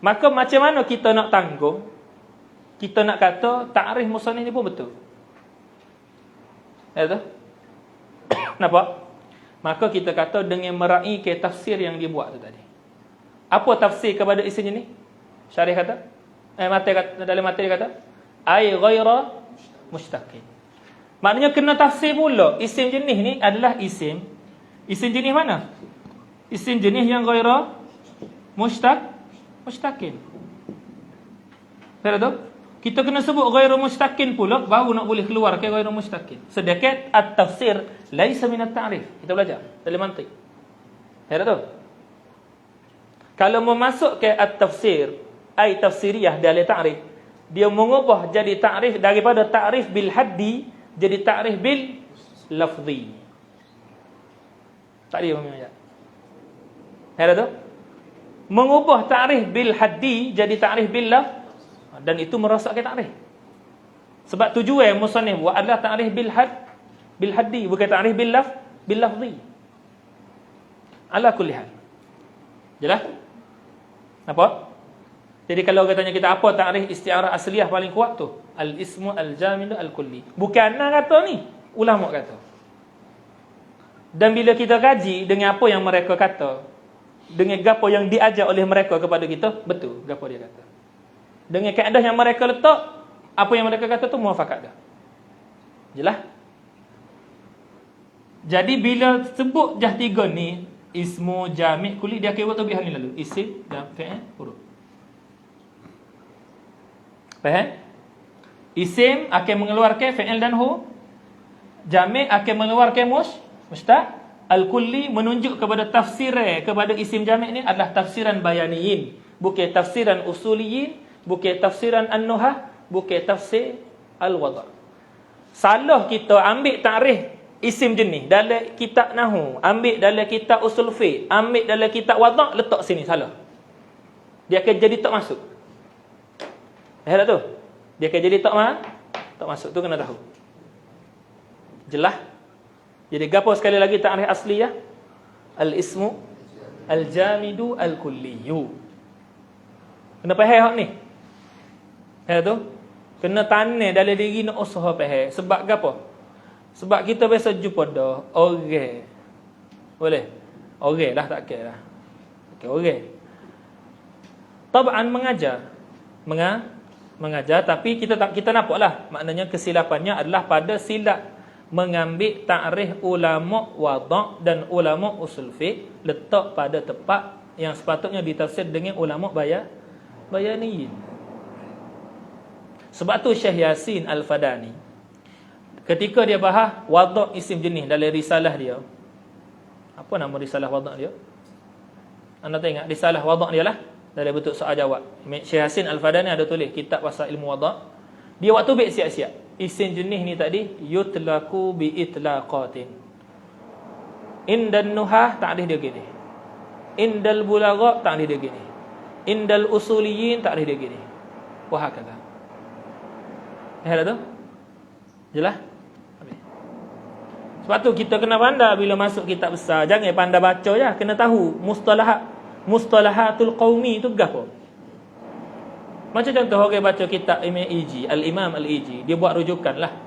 Maka macam mana kita nak tanggung, kita nak kata ta'rif musannif ni pun betul? Ya betul? Nampak? Maka kita kata dengan meraih ke tafsir yang dia buat tu tadi. Apa tafsir kepada isim ni? Syarih kata, dalam materi kata ai ghaira mustaqin. Maknanya kena tafsir pula. Isim jenis ni adalah isim jenis mana? Isim jenis yang ghaira mustakin. Faham tak? Kita kena sebut ghairu mustakin pula baru nak boleh keluar ke ghairu mustakin. Sedangkan at-tafsir laisa min at-ta'rif. Kita belajar dalam mantik. Faham tak? Kalau memasuk ke at-tafsir, ai tafsiriyah dalam ta'rif, dia mengubah jadi ta'rif daripada ta'rif bil haddi jadi ta'rif bil lafzi. Tak dia memang. Faham tak? Mengubah ta'rif bil haddi jadi ta'rif bil lafzi. Dan itu merosakkan ta'rif. Sebab tujuan musannif buat adalah ta'rif bil haddi, bukan ta'rif bil lafzi. Ala kulli hal. Jelas? Nampak? Jadi kalau katanya kita apa ta'rif isti'arah asliyah paling kuat tu? Al-ismu al-jamid al-kulli. Bukan nak kata ni, ulama kata. Dan bila kita kaji dengan apa yang mereka kata, dengan gapo yang diajar oleh mereka kepada kita, betul gapo dia kata. Dengan kaedah yang mereka letak, apa yang mereka kata tu muafakat dah. Jelas? Jadi bila sebut jah tiga ni, ismu, jami', kulli, dia akan buat tabihan ni lalu. Isim dan fi'il, huruf. Faham? Isim akan mengeluarkan fi'il dan huruf. Jami' akan mengeluarkan mustaq. Al-kulli menunjuk kepada tafsir kepada isim jami' ni adalah tafsiran bayaniyin, bukan tafsiran usuliyin, bukan tafsiran an-nuhah, bukan tafsir al-wada'. Salah kita ambil takrif isim jenis dalam kitab nahwu, ambil dalam kitab usul fiqh, ambil dalam kitab wada', letak sini, salah. Dia akan jadi tak masuk. Faham tak tu? Dia akan jadi tak masuk. Tu kena tahu. Jelas? Jadi gapo sekali lagi takrif asliyah? Al-ismu al-jamidu al-kulliyu. Kena faham hak ni. Faham tu? Kena tanam dalam diri nak usaha faham. Sebab gapo? Sebab kita biasa jumpa dah orang. Boleh? Orang lah tak kira lah. Okey, orang. Tab'an mengajar, tapi kita nampaklah maknanya kesilapannya adalah pada silap mengambil takrif ulama wada' dan ulama usul fiqh, letak pada tempat yang sepatutnya ditafsir dengan ulama bayaniyin. Sebab tu Syekh Yasin Al-Fadani ketika dia bahas wada' isim jenis dalam risalah dia, apa nama risalah wada' dia? Anda tengok risalah wada' dia lah, dalam bentuk soal jawab. Syekh Yasin Al-Fadani ada tulis kitab pasal ilmu wada'. Dia waktu baik siap-siap isim jenis ni tadi yutlaku bi itlaqatin. Indan nuhah ta'rif dia gini, indal bulagha ta'rif dia gini, indal usuliyin ta'rif dia gini, wah kata. Tu jelas. Sebab tu kita kena pandai bila masuk kitab besar, jangan pandai baca je, kena tahu mustalahatul qaumi tu gapo. Macam contoh orang baca kitab Al-Imam Al-Iji, dia buat rujukan lah.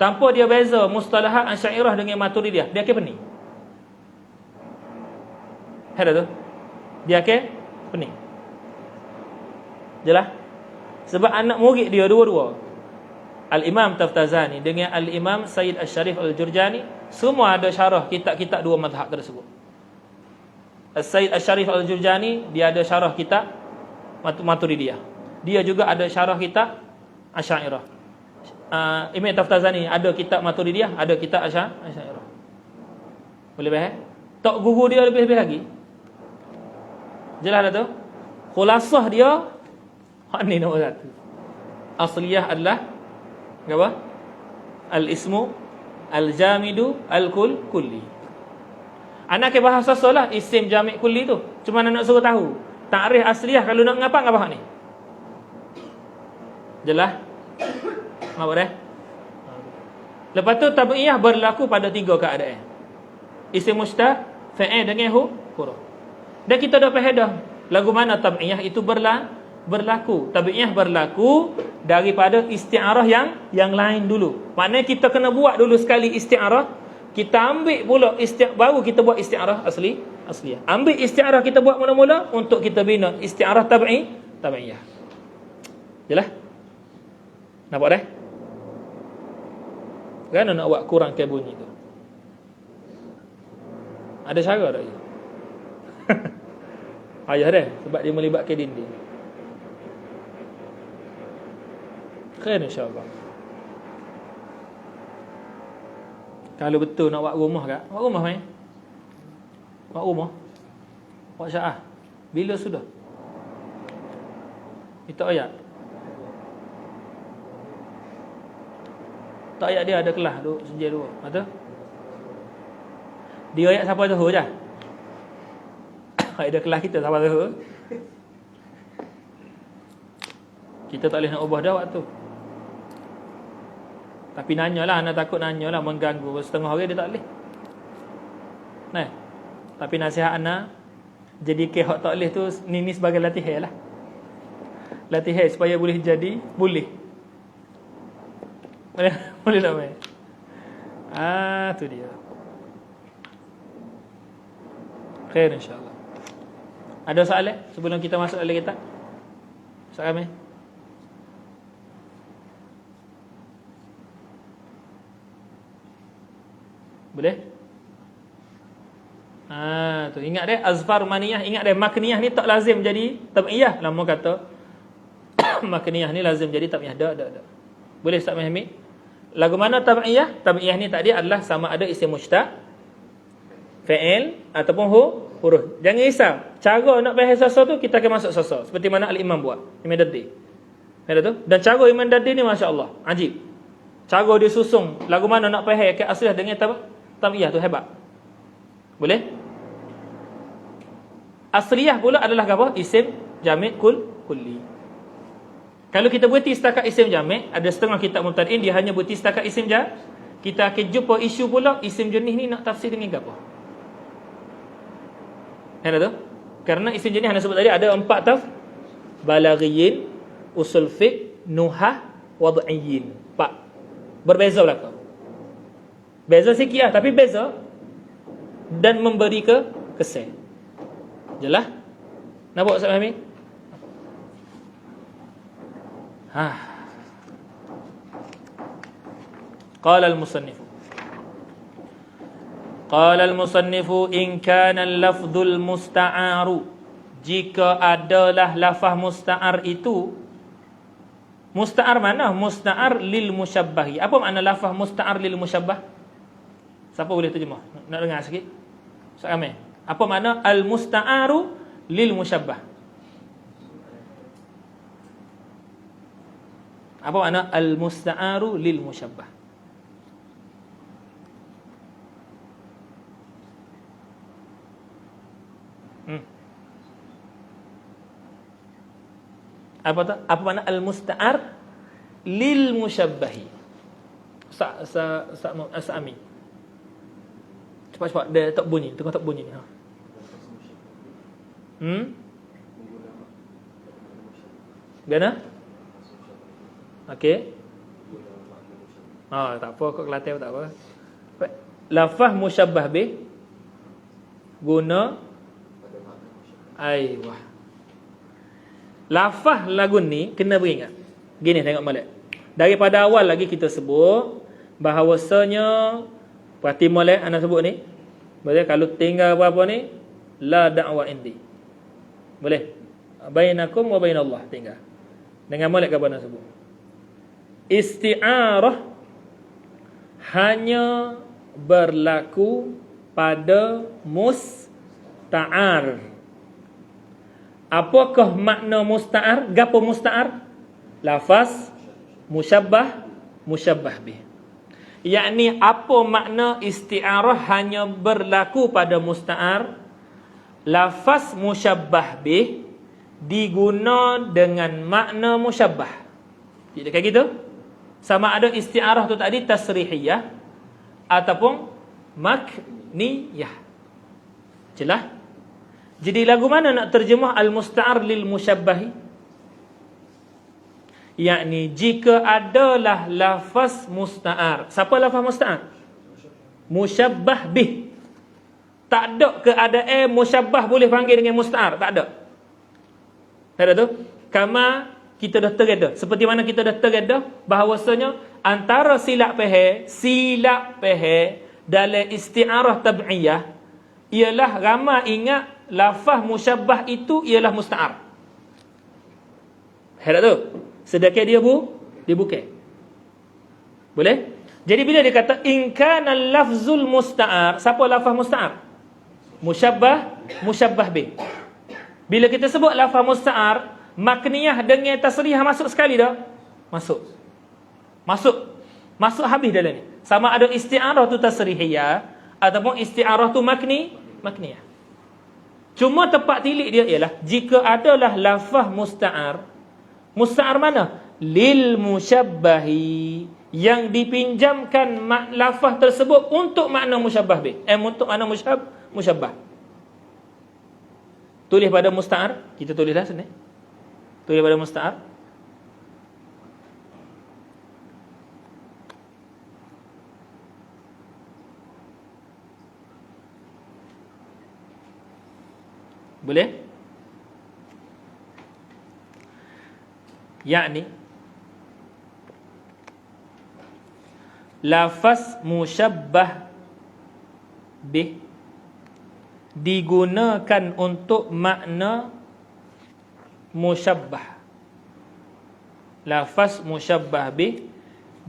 Tanpa dia beza mustalahat Asy'ariyah dengan Maturidiyah, dia akan pening. Ada tu? Dia akan pening. Jelas? Sebab anak murid dia dua-dua, Al-Imam Taftazani dengan Al-Imam Sayyid Asy-Syarif Al-Jurjani, semua ada syarah kitab-kitab dua mazhab tersebut. Sayyid Asy-Syarif Al-Jurjani, dia ada syarah kitab Maturidiyah. Dia juga ada syarah kitab Asy'ariyah. Imam Taftazani ada kitab Maturidiyah, ada kitab Asy'ariyah. Boleh faham? Tok guru dia lebih-lebih lagi. Jelas dah tu? Khulasah dia hak ni nombor satu. Asliyah adalah apa? Al-ismu al-jamidu al-kulli. Anak ke bahasa solah isim jami' kulli tu. Cuma nak suruh tahu takrif asliyah kalau nak ngapa ni. Jelas? Apa dah? Lepas tu tabi'iyah berlaku pada tiga keadaan. Isim mustaq, fa'il dengan huruf. Dan kita dah faham dah lagu mana tabi'iyah itu berlaku. Tabi'iyah berlaku daripada isti'arah yang lain dulu. Maknanya kita kena buat dulu sekali isti'arah. Kita ambil pula baru kita buat isti'arah asliyah. Ambil isti'arah kita buat mula-mula untuk kita bina isti'arah tabi'iyah. Jelas? Nampak dah? Kan nak buat kurang ke bunyi tu? Ada cara tak? Payah dah sebab dia melibatkan dinding. Khair insya-Allah. Kalau betul nak buat rumah kat, buat rumah mai. Buat rumah. Buat syaah. Bila sudah? Itu ayat. Tak ayat dia ada kelas duk sejak dua. Betul? Dia ayat siapa tahu je. Ada kelas kita siapa tahu. Kita tak boleh nak ubah dah waktu. Tapi nanyalah, anak takut nanyalah mengganggu setengah hari dia tak boleh. Nah. Tapi nasihat anak jadi ke hak tak boleh tu ni sebagai latihan lah. Latihan supaya boleh jadi boleh. Boleh tak mai? Tu dia. Khair insya-Allah. Ada soalan sebelum kita masuk dalam kitab? Soalan mai? Boleh? Tu ingat deh azfar maniyah, ingat deh makniyah ni tak lazim jadi tab'iyah. Lama kata makniyah ni lazim jadi tab'iyah. Dak. Boleh Ustaz Mahmud? Lagu mana tab'iyah? Tab'iyah ni tadi adalah sama ada isim mushtaq, fa'il ataupun huruf. Jangan risau. Cara nak bahas sasa tu kita akan masuk sasa seperti mana al-Imam buat. Imam Daddi. Ada tu? Dan cara Imam Daddi ni masya-Allah, ajib. Cara dia susung lagu mana nak bahas ke asliah dengan tab'iyah tu hebat. Boleh? Asliyah pula adalah apa? Isim jamid kulli. Kalau kita berhenti setakat isim jamid, ada setengah kitab mubtadi'in dia hanya berhenti setakat isim jamid. Kita akan jumpa isu pula isim jenis ni nak tafsir dengan apa? Ada tu? Karena isim jenis hanya sebut tadi ada 4 balaghiyin, usul fiqh, nuhah, wad'iyyin. 4. Berbeza belaka. Beza sikit lah, tapi beza dan memberi kesan. Jelas? Nampak Ustaz Fahmi? Qala al-musannifu in kana al-lafdhul musta'aru, jika adalah lafaz musta'ar itu, musta'ar mana? Musta'ar lil musyabbahi. Apa makna lafaz musta'ar lil musyabbah? Siapa boleh terjemah? Nak dengar sikit? Ustaz Amir. Apa makna al-musta'aru lil musyabbah? Apa makna al-musta'aru lil musyabbah? Apa makna al-musta'ar lil musyabbahi? Sa'ami. Cepat-cepat dia tak bunyi, tengah tak bunyi ni. Gana? Okey. Tak apa kau Kelantan tak apa. Lafaz musyabbah bih guna aiwah. Lafaz lagu ni kena beringat. Gini tengok balik. Daripada awal lagi kita sebut bahawasanya perhati molek anak sebut ni. Boleh kalau tinggal apa-apa ni la da'wa indi. Boleh. Bainakum wa bainallah tinggal. Dengan molek apa anak sebut. Isti'arah hanya berlaku pada musta'ar. Apakah makna musta'ar? Gapo musta'ar? Lafaz musyabbah, musyabbah bih. Yakni apa makna isti'arah hanya berlaku pada musta'ar? Lafaz musyabbah bih diguna dengan makna musyabbah. Jadi kayak gitu. Sama ada isti'arah tu tadi tasrihiyah ataupun makniyah. Jelas? Jadi lagu mana nak terjemah al-musta'ar lil musyabbahi? Yakni jika adalah lafaz musta'ar. Siapa lafaz musta'ar? Musyabbah bih. Tak ada keadaan musyabbah boleh panggil dengan musta'ar, tak ada. Tak ada tu? Kama kita dah tereda. Seperti mana kita dah tereda bahawasanya antara silap pehe dalam isti'arah tab'iyah ialah ramai ingat lafaz musyabbah itu ialah musta'ar. Herat tu. Sedekah dia bukan. Boleh? Jadi bila dia kata in kana lafzul musta'ar, siapa lafaz musta'ar? Musyabbah bih. Bila kita sebut lafaz musta'ar, makniyah dengan tasrih masuk sekali dah? Masuk habis dalam ni. Sama ada isti'arah tu tasrihiyah ataupun isti'arah tu makniyah. Cuma tempat tilik dia ialah jika adalah lafaz musta'ar. Musta'ar mana? Lil musyabbahi, yang dipinjamkan lafaz tersebut untuk makna musyabbah bih. Untuk makna musyabbah. Tulis pada musta'ar. Kita tulislah sini. Tulis pada musta'ar. Boleh? Yakni lafaz musyabbah bih digunakan untuk makna musyabbah. Lafaz musyabbah bih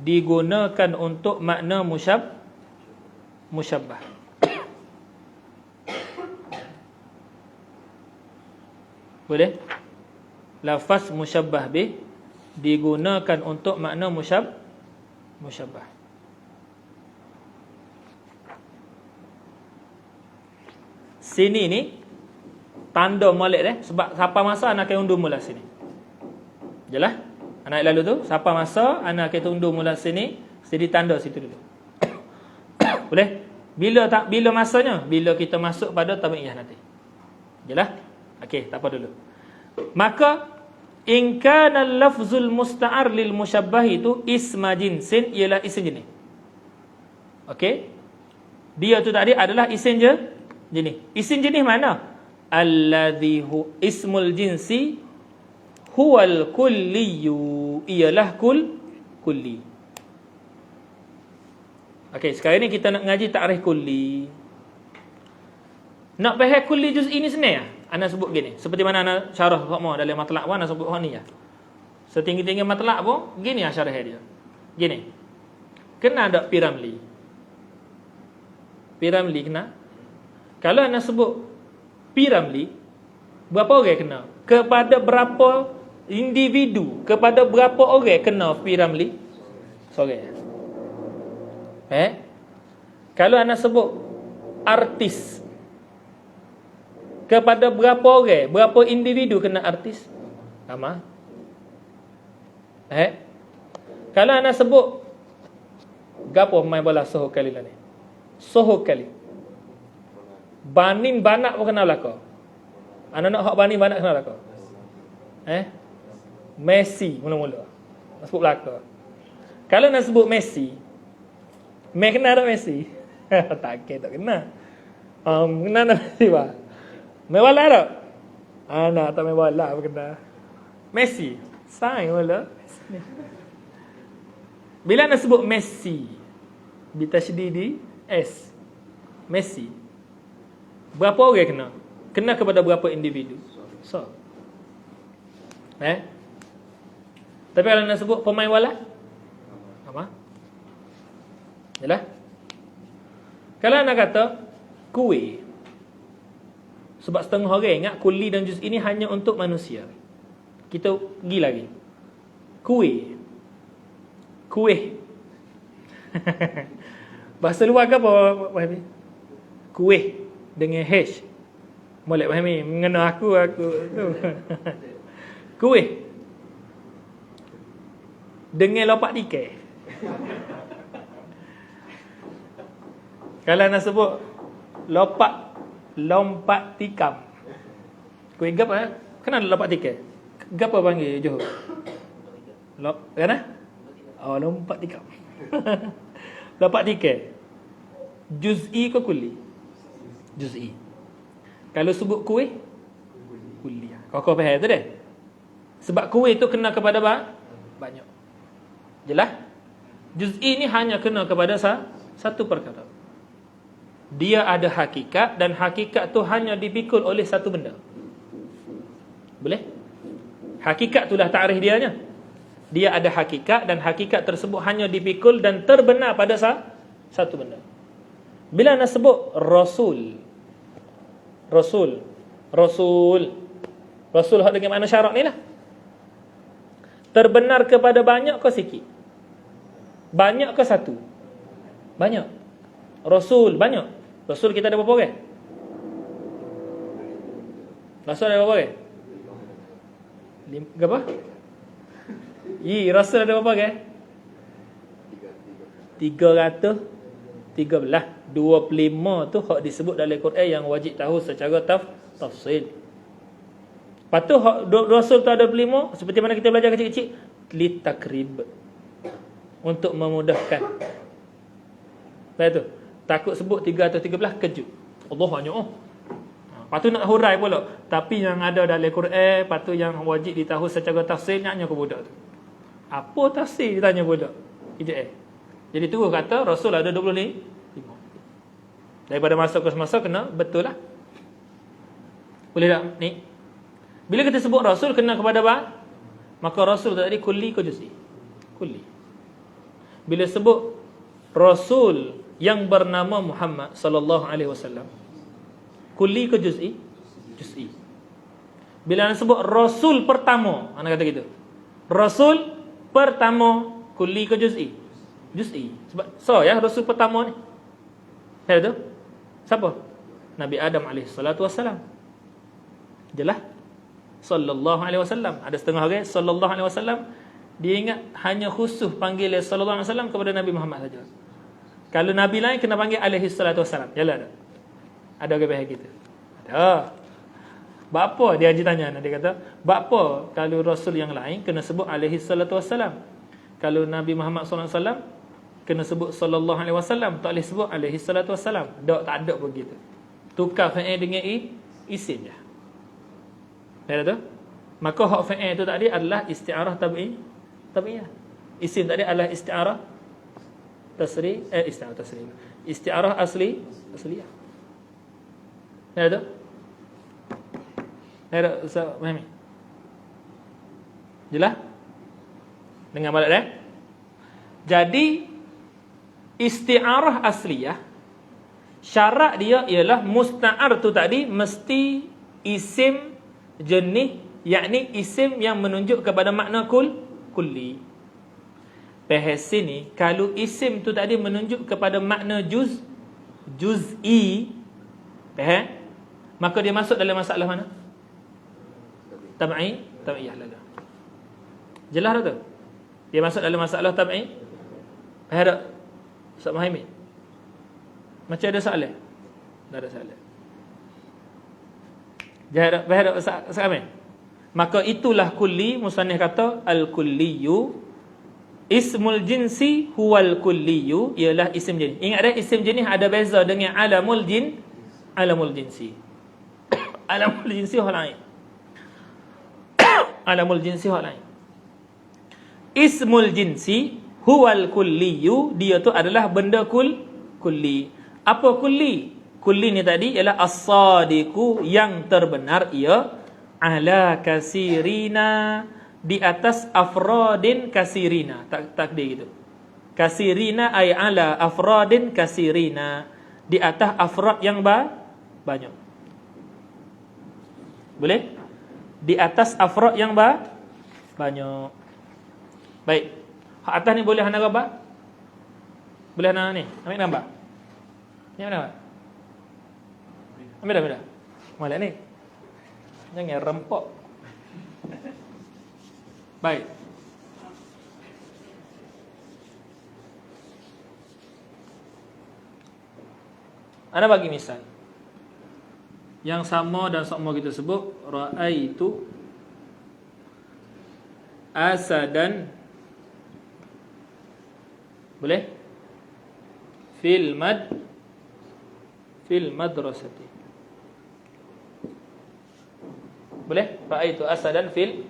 digunakan untuk makna musyabbah. Boleh? Lafaz musyabbah bih digunakan untuk makna musyabbah. Sini ni tanda molek dia sebab siapa masa anak akan undur mula sini. Jelas? Anak lalu tu siapa masa anak akan undur mula sini, jadi tanda situ dulu. Boleh? Bila masanya? Bila kita masuk pada tabi'iyah nanti. Jelas? Okey, tak apa dulu. Maka in kana lafzul musta'ar lil musyabbah itu isma jinsin, ialah isim jenis. Okey? Dia tu tadi adalah isim jenis. Isim jenis mana? Alladhi ismul jinsi huwal kulliyu, ialah kulli. Okey, sekarang ni kita nak ngaji takrif kulli. Nak faham kulli juz'i ni senang. Ana sebut gini, seperti mana ana syarah semua dalam matlab pun ana sebut hak ni ya. Setinggi-tinggi matlab pun gini ya syarah dia. Gini. Kena ada Piramli. Piramli kena. Kalau ana sebut Piramli, berapa orang kena? Kepada berapa individu, kepada berapa orang kena Piramli? Sorang. Kalau ana sebut artis, kepada berapa orang, berapa individu kena artis? Sama. Kalau anda sebut gapo main bola soho kali lah ni. Soho kali. Banin banak pun kena belaka. Anda nak hak banin banak kena belaka. Messi mula-mula. Nak sebut belaka. Kalau nak sebut Messi, kena tak Messi? Tak kena. Kena tak Messi bah? Main bola tak? Anak tak main bola apa kena. Messi sign bola. Bila nak sebut Messi bitasydidi S, Messi, berapa orang kena? Kena kepada berapa individu? So tapi kalau nak sebut pemain bola apa? Yalah. Kalau nak kata kuih, sebab setengah orang ingat kulli dan juz ini hanya untuk manusia. Kita pergi lagi. Kuih. Bahasa luar ke apa? Kuih dengan H. Molek fahami mengena aku tu. Kuih dengan lompat tikai. Kalau nak sebut lompat tikam. Kuih gap kenapa lompat tikam? Gap apa panggil Johor? Kan? Lompat tikam. Lompat tikam. Juz'i ke kulli? Juz'i. Kalau sebut kuih, kulli. Kau faham tu dah? Sebab kuih tu kena kepada banyak. Jelas? Juz'i ni hanya kena kepada satu perkara. dia ada hakikat dan hakikat tu hanya dipikul oleh satu benda. Boleh? Hakikat itulah ta'rif dianya. Dia ada hakikat dan hakikat tersebut hanya dipikul dan terbenar pada satu benda. Bila nak sebut Rasul hak dengan makna syarak ni lah. Terbenar kepada banyak ke sikit? Banyak ke satu? Banyak. Rasul banyak. Rasul kita ada berapa orang? Rasul ada berapa orang? Berapa? Rasul ada berapa orang? 313. 25 tu hak disebut dalam Quran yang wajib tahu secara tafsil. Lepas tu hak Rasul tu ada 25, seperti mana kita belajar kecil-kecil, litakrib, untuk memudahkan. Lepas tu takut sebut 313 kejut. Allah hanya lepas tu nak hurai pula. Tapi yang ada dalam Quran, lepas tu yang wajib ditahu secara tafsil, nanya ke budak tu. Apa tafsir dia tanya budak? Jadi terus kata Rasul ada 25. Daripada masa ke semasa kena betul lah. Boleh tak ni? Bila kita sebut Rasul kena kepada apa? Maka Rasul tadi kulli ke juz'i? Kulli. Bila sebut Rasul yang bernama Muhammad sallallahu alaihi wasallam, kulli ke juz'i? Juz'i. Bila nak sebut Rasul pertama, mana kata gitu? Rasul pertama kulli ke juz'i? Juz'i. Sebab ya Rasul pertama ni. Tahu tu? Siapa? Nabi Adam alaihi salatu wasallam. Jelas? Sallallahu alaihi wasallam. Ada setengah orang sallallahu alaihi wasallam dia ingat hanya khusus panggil sallallahu alaihi wasallam kepada Nabi Muhammad saja. Kalau nabi lain kena panggil alaihi salatu wasallam. Jalan tak? Ada orang bahaya kita. Ada. Bapa dia haji tanya, dia kata, bapa kalau rasul yang lain kena sebut alaihi salatu wasallam. Kalau Nabi Muhammad sallallahu alaihi wasallam kena sebut sallallahu alaihi wasallam, tak boleh sebut alaihi salatu wasallam. Tak ada begitu. Tukar fa'il dengan isim je. Ada tu? Maka hak fa'il tu tadi adalah isti'arah tabi'iyah. Isim tadi adalah isti'arah isti'arah tasrih. Isti'arah asliyah. Ada tu? Ada Ustaz Muhammad? Jelas? Dengar balik dah. Jadi isti'arah asliyah, syarat dia ialah musta'ar tu tadi mesti isim jenis, yakni isim yang menunjuk kepada makna kulli. Bahas sini kalau isim tu tadi menunjuk kepada makna juz'i, maka dia masuk dalam masalah mana? Tabi'iyah lah. Jelas tak tu? Dia masuk dalam masalah tabi'i. Faham tak? Ustaz Muhammad, macam ada soalan? Tak ada soalan. Faham tak Ustaz Muhammad? Maka itulah kulli. Musannif kata al-kulliyu ismul jinsi huwal kulliyu, ialah isim jenis. Ingat dah, isim jenis ada beza dengan alamul jinsi. Alamul jinsi hal lain. Alamul jinsi hal lain. Ismul jinsi huwal kulliyu, dia tu adalah benda kulli. Apa kulli? Kulli ni tadi ialah as-sadiqu, yang terbenar ia, ala kasirina, di atas afradin kasirina. Takdir gitu. Kasirina ay ala afradin kasirina, di atas afrad yang banyak. Boleh? Di atas afrad yang banyak. Baik. Hak atas ni boleh anda gambar? Boleh anda ni? Ambil gambar. Ni mana? Ambil dah. Malak ni. Jangan rempok. Baik. Anda bagi misal yang sama dan sama kita sebut ra'aitu asadan. Boleh? Fil madrasati. Boleh? Ra'aitu asadan fil.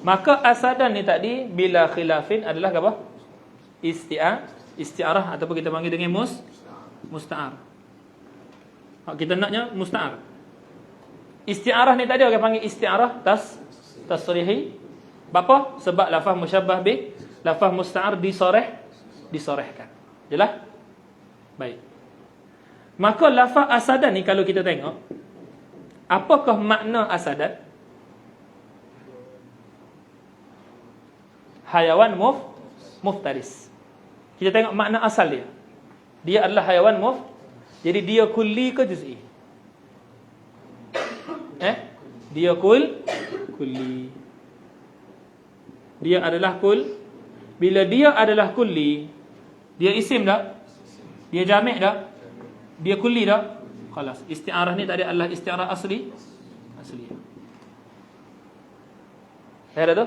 Maka asadan ni tadi bila khilafin adalah apa? Isti'arah ataupun kita panggil dengan musta'ar. Kita naknya musta'ar. Isti'arah ni tadi orang panggil isti'arah tasrihi. Apa? Sebab lafaz musyabbah bi lafaz musta'ar disorehkan. Jelas? Baik. Maka lafaz asadan ni kalau kita tengok, apakah makna asadan? Hayawan muftaris. Kita tengok makna asal dia. Dia adalah hayawan jadi dia kulli ke juz'i? Dia kulli. Dia adalah kul. Bila dia adalah kulli, dia isim tak? Dia jami' tak? Dia kulli tak? Khalas. Isti'arah ni tadi adalah isti'arah asli. Ada tu?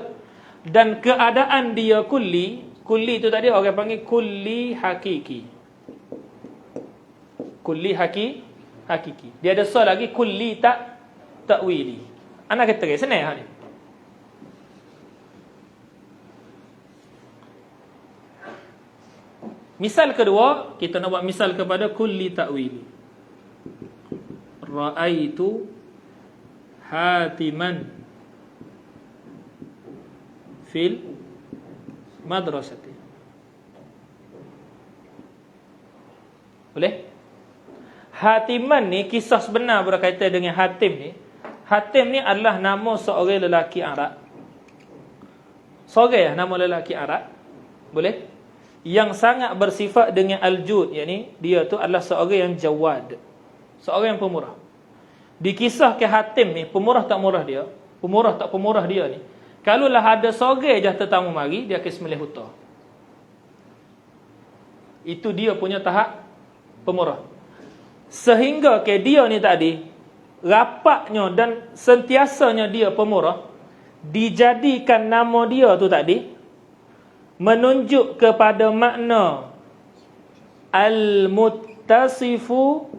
Dan keadaan dia kulli tu tadi orang panggil kulli hakiki. Kulli hakiki. Dia ada soal lagi kulli takwili. Anak kata senang hal ni. Misal kedua, kita nak buat misal kepada kulli takwili. Ra'aitu hatiman fil madrasati. Boleh? Hatiman ni kisah sebenar berkaitan dengan Hatim ni. Hatim ni adalah nama seorang lelaki Arab. Seorang nama lelaki Arab. Boleh? Yang sangat bersifat dengan al-jud, yakni dia tu adalah seorang yang jawad, seorang yang pemurah. Dikisahkan Hatim ni pemurah tak murah dia, pemurah dia ni. Kalaulah ada seorang je tetamu mari, dia akan sembelih unta. Itu dia punya tahap pemurah. Sehingga ke dia ni tadi rapatnya dan sentiasanya dia pemurah, dijadikan nama dia tu tadi menunjuk kepada makna al-muttasifu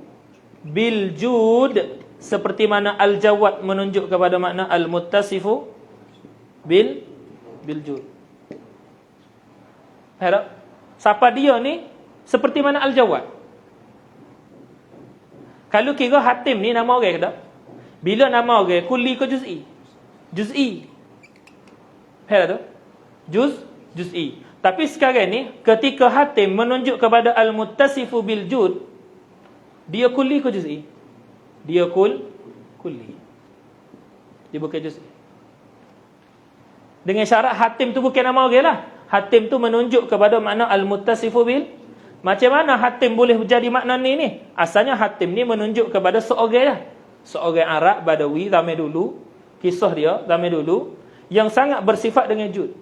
bil jud, seperti mana al-jawad menunjuk kepada makna al-muttasifu bil jud. Harap siapa dia ni seperti mana al-jawad. Kalau kira Hatim ni nama orang ke tak? Bila nama orang kulli ke juz'i? Juz'i. Harap tu? Juz'i. Tapi sekarang ni ketika Hatim menunjuk kepada al-muttasifu bil jud, dia kulli ke juz'i? Dia kulli. Dia bukan juz'i. Dengan syarat Hatim tu bukan nama orang lah. Hatim tu menunjuk kepada makna al-muttasifu bil. Macam mana Hatim boleh jadi makna ni? Asalnya Hatim ni menunjuk kepada seorang lah. Seorang Arab Badawi zaman dulu, kisah dia zaman dulu, yang sangat bersifat dengan jud.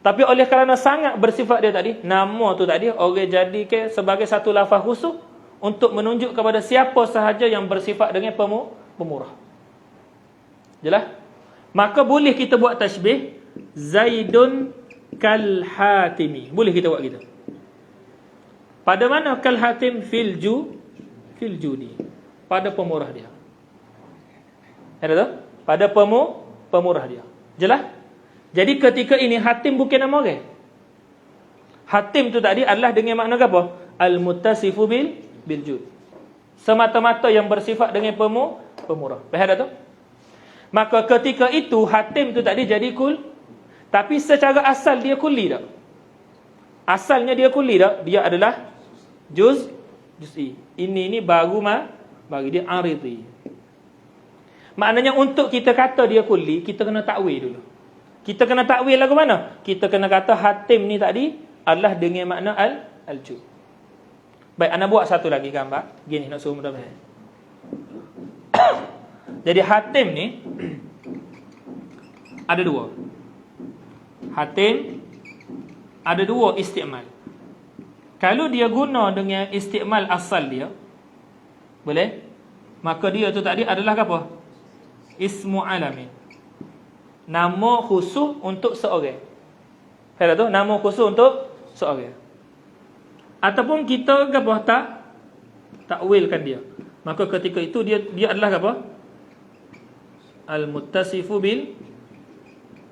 Tapi oleh kerana sangat bersifat dia tadi, nama tu tadi orang jadikan sebagai satu lafaz khusus untuk menunjuk kepada siapa sahaja yang bersifat dengan pemurah. Jelas? Maka boleh kita buat tashbih Zaidun kal Hatimi. Boleh kita buat gitu. Pada mana kal Hatim fil judi. Pada pemurah dia. Ada tak? Pada pemurah dia. Jelas? Jadi ketika ini Hatim bukan nama orang. Hatim tu tadi adalah dengan makna apa? Al-muttasifu bil jud. Semata-mata yang bersifat dengan pemurah. Faham tak? Maka ketika itu Hatim tu tadi jadi kul. Tapi secara asal dia kulli tak? Asalnya dia kulli tak? Dia adalah juz'i. Ini baru bagi dia aridi. Maknanya untuk kita kata dia kulli, kita kena takwil dulu. Kita kena takwil lagu mana? Kita kena kata Hatim ni tadi adalah dengan makna al-jud. Baik, ana buat satu lagi gambar. Gini nak suruh mudah-mudahan. Jadi Hatim ni ada dua. Hatim ada dua istimal. Kalau dia guna dengan istimal asal dia, boleh? Maka dia tu tadi adalah apa? Ismu alamin. Nama khusus untuk seorang. Faham tu? Nama khusus untuk seorang. Ataupun kita apa takwilkan dia. Maka ketika itu dia adalah apa? Al-muttasifu bil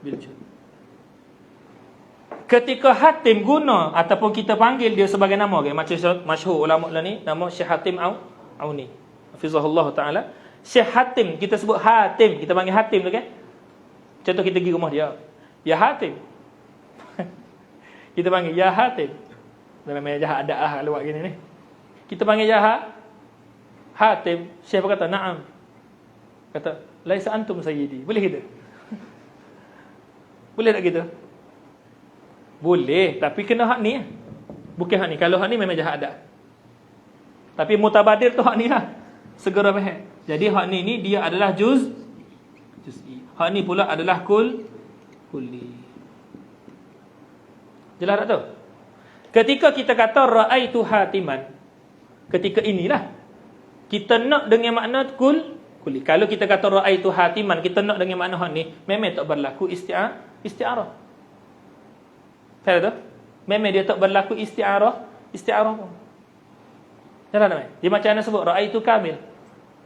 jud. Ketika Hatim guna ataupun kita panggil dia sebagai nama, okay? Macam masyhur ulama lah ni, nama Syekh Hatim Auni. hafizahullah taala, Syekh Hatim, kita sebut Hatim, kita panggil Hatim tu kan. Contoh kita pergi rumah dia, ya Hatim. Kita panggil ya Hatim. Memang jahat ada lah kalau buat gini ni. Kita panggil ya Hatim. Syekh berkata, "Na'am." Kata, "Laisa antum sayyidi." Boleh kita? Boleh tak kita? Boleh, tapi kena hak ni. Bukan hak ni. Kalau hak ni memang jahat ada. Tapi mutabadir tu hak ni lah. Segera faham. Jadi hak ni dia adalah juz'i. Hak ni pula adalah kulli. Jelas tak tu? Ketika kita kata ra'aitu hatiman, ketika inilah kita nak dengan makna kulli. Kalau kita kata ra'aitu hatiman, kita nak dengan makna hak ni, memang tak berlaku isti'arah. Faham tak? Memang dia tak berlaku isti'arah pun. Jelas tak? Dia macam ana sebut ra'aitu kamil.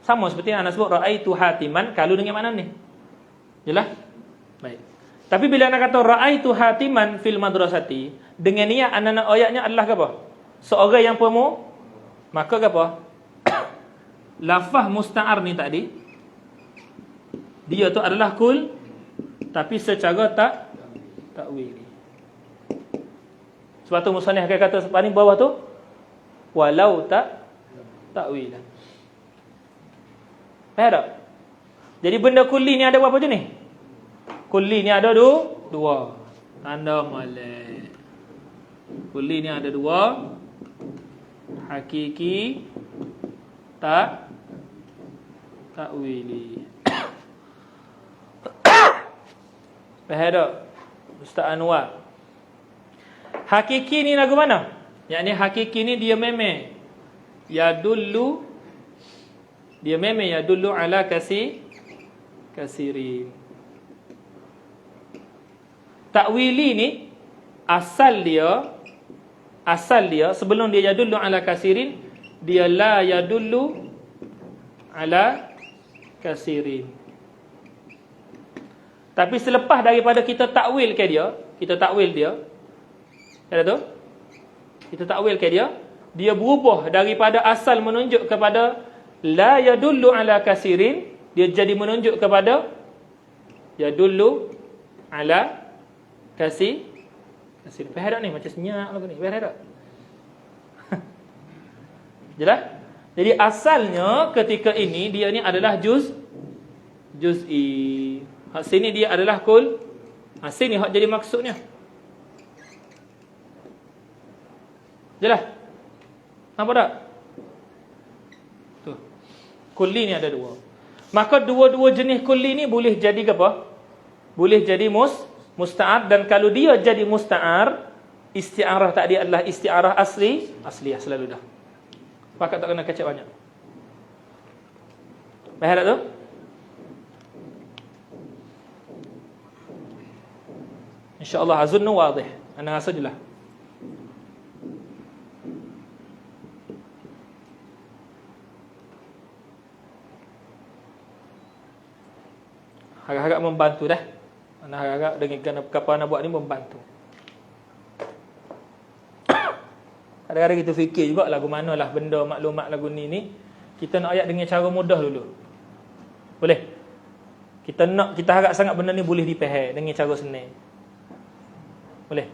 Sama seperti ana sebut ra'aitu hatiman kalau dengan makna ni. Jelas? Baik. Tapi bila ana kata ra'aitu hatiman fil madrasati, dengan niat ana nak ayatnya adalah apa? Seorang yang pemu, maka apa? Lafaz musta'ar ni tadi dia tu adalah kul, tapi secara takwil. Sebab tu musannif akan kata paling bawah tu walau takwilan. Faham tak? Jadi benda kulli ni ada berapa jenis? Kulli ni ada dua. Tanda molek. Kulli ni ada dua. Hakiki takwili. Faham tak? Ustaz Anwar. Hakiki ni lagu mana? Yang ni hakiki ni dia memang yadullu ala kasirin. Takwili ni asal dia sebelum dia yadullu ala kasirin, dia la yadullu ala kasirin. Tapi selepas daripada kita takwil ke dia, ada tu? Kita takwil ke dia berubah daripada asal menunjuk kepada la yadullu ala kasirin, dia jadi menunjuk kepada yadullu ala kasir. Faham tak ni? Macam senyap lagu ni. Faham tak? Jelas? Jadi asalnya ketika ini dia ni adalah juz'i. Hak sini dia adalah kul. Hak sini hak jadi maksudnya. Jelas? Nampak tak? Tu. Kulli ni ada dua. Maka dua-dua jenis kulli ni boleh jadi apa? Boleh jadi musta'ar, dan kalau dia jadi musta'ar, isti'arah tadi adalah isti'arah asliyah selalu dah. Pakat tak kena kacau banyak. Faham tak tu? InsyaAllah azunnu wadih. Ana rasa jelas. Harap-harap membantu dah. Ana harap dengan apa nak buat ni membantu. Kadang-kadang kita fikir juga lagu manalah benda maklumat lagu ni kita nak ayat dengan cara mudah dulu. Boleh? Kita harap sangat benda ni boleh dipahami dengan cara senang. Boleh?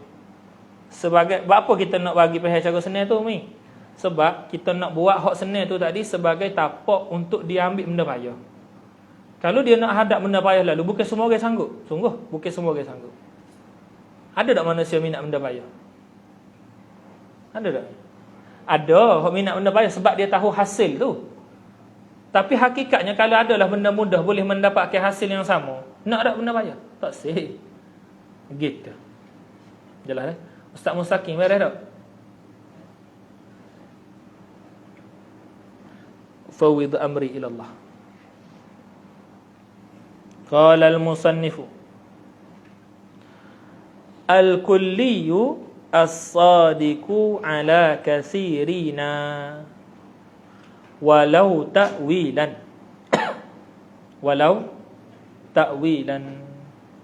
Apa kita nak bagi faham cara senang tu ni? Sebab kita nak buat hak senang tu tadi sebagai tapak untuk dia ambil benda payah. Kalau dia nak hadap benda payah lalu, bukan semua orang sanggup. Sungguh, bukan semua orang sanggup. Ada tak manusia minat benda payah? Ada tak? Ada orang minat benda payah sebab dia tahu hasil tu. Tapi hakikatnya kalau adalah benda mudah boleh mendapatkan hasil yang sama, nak ada benda payah? Tak sih. Gitu. Jelas dah? Ustaz Mustaqim, beres tak? Fawwid amri ila Allah. Qala al-musannifu al-kulliyu as-sadiqu ala kasirina walau ta'wilan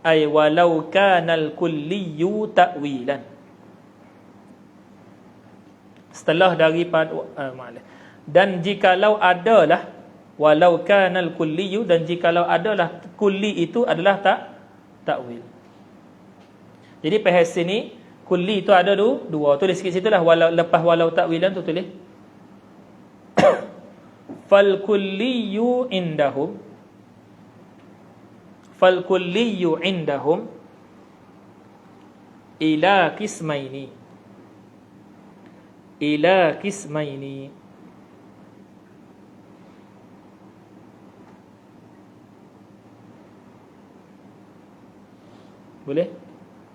ay walau kana al-kulliyu ta'wilan. Setelah daripada dan jikalau adalah walau kanal kulliyu, dan jikalau adalah kulli itu adalah takwil. Jadi pada sini kulli itu ada dua. Tulis sikit situlah, walau, lepas walau takwilan tu tulis fal kulliyu indahum, fal kulliyu indahum ila qismaini, ila qismaini. Boleh?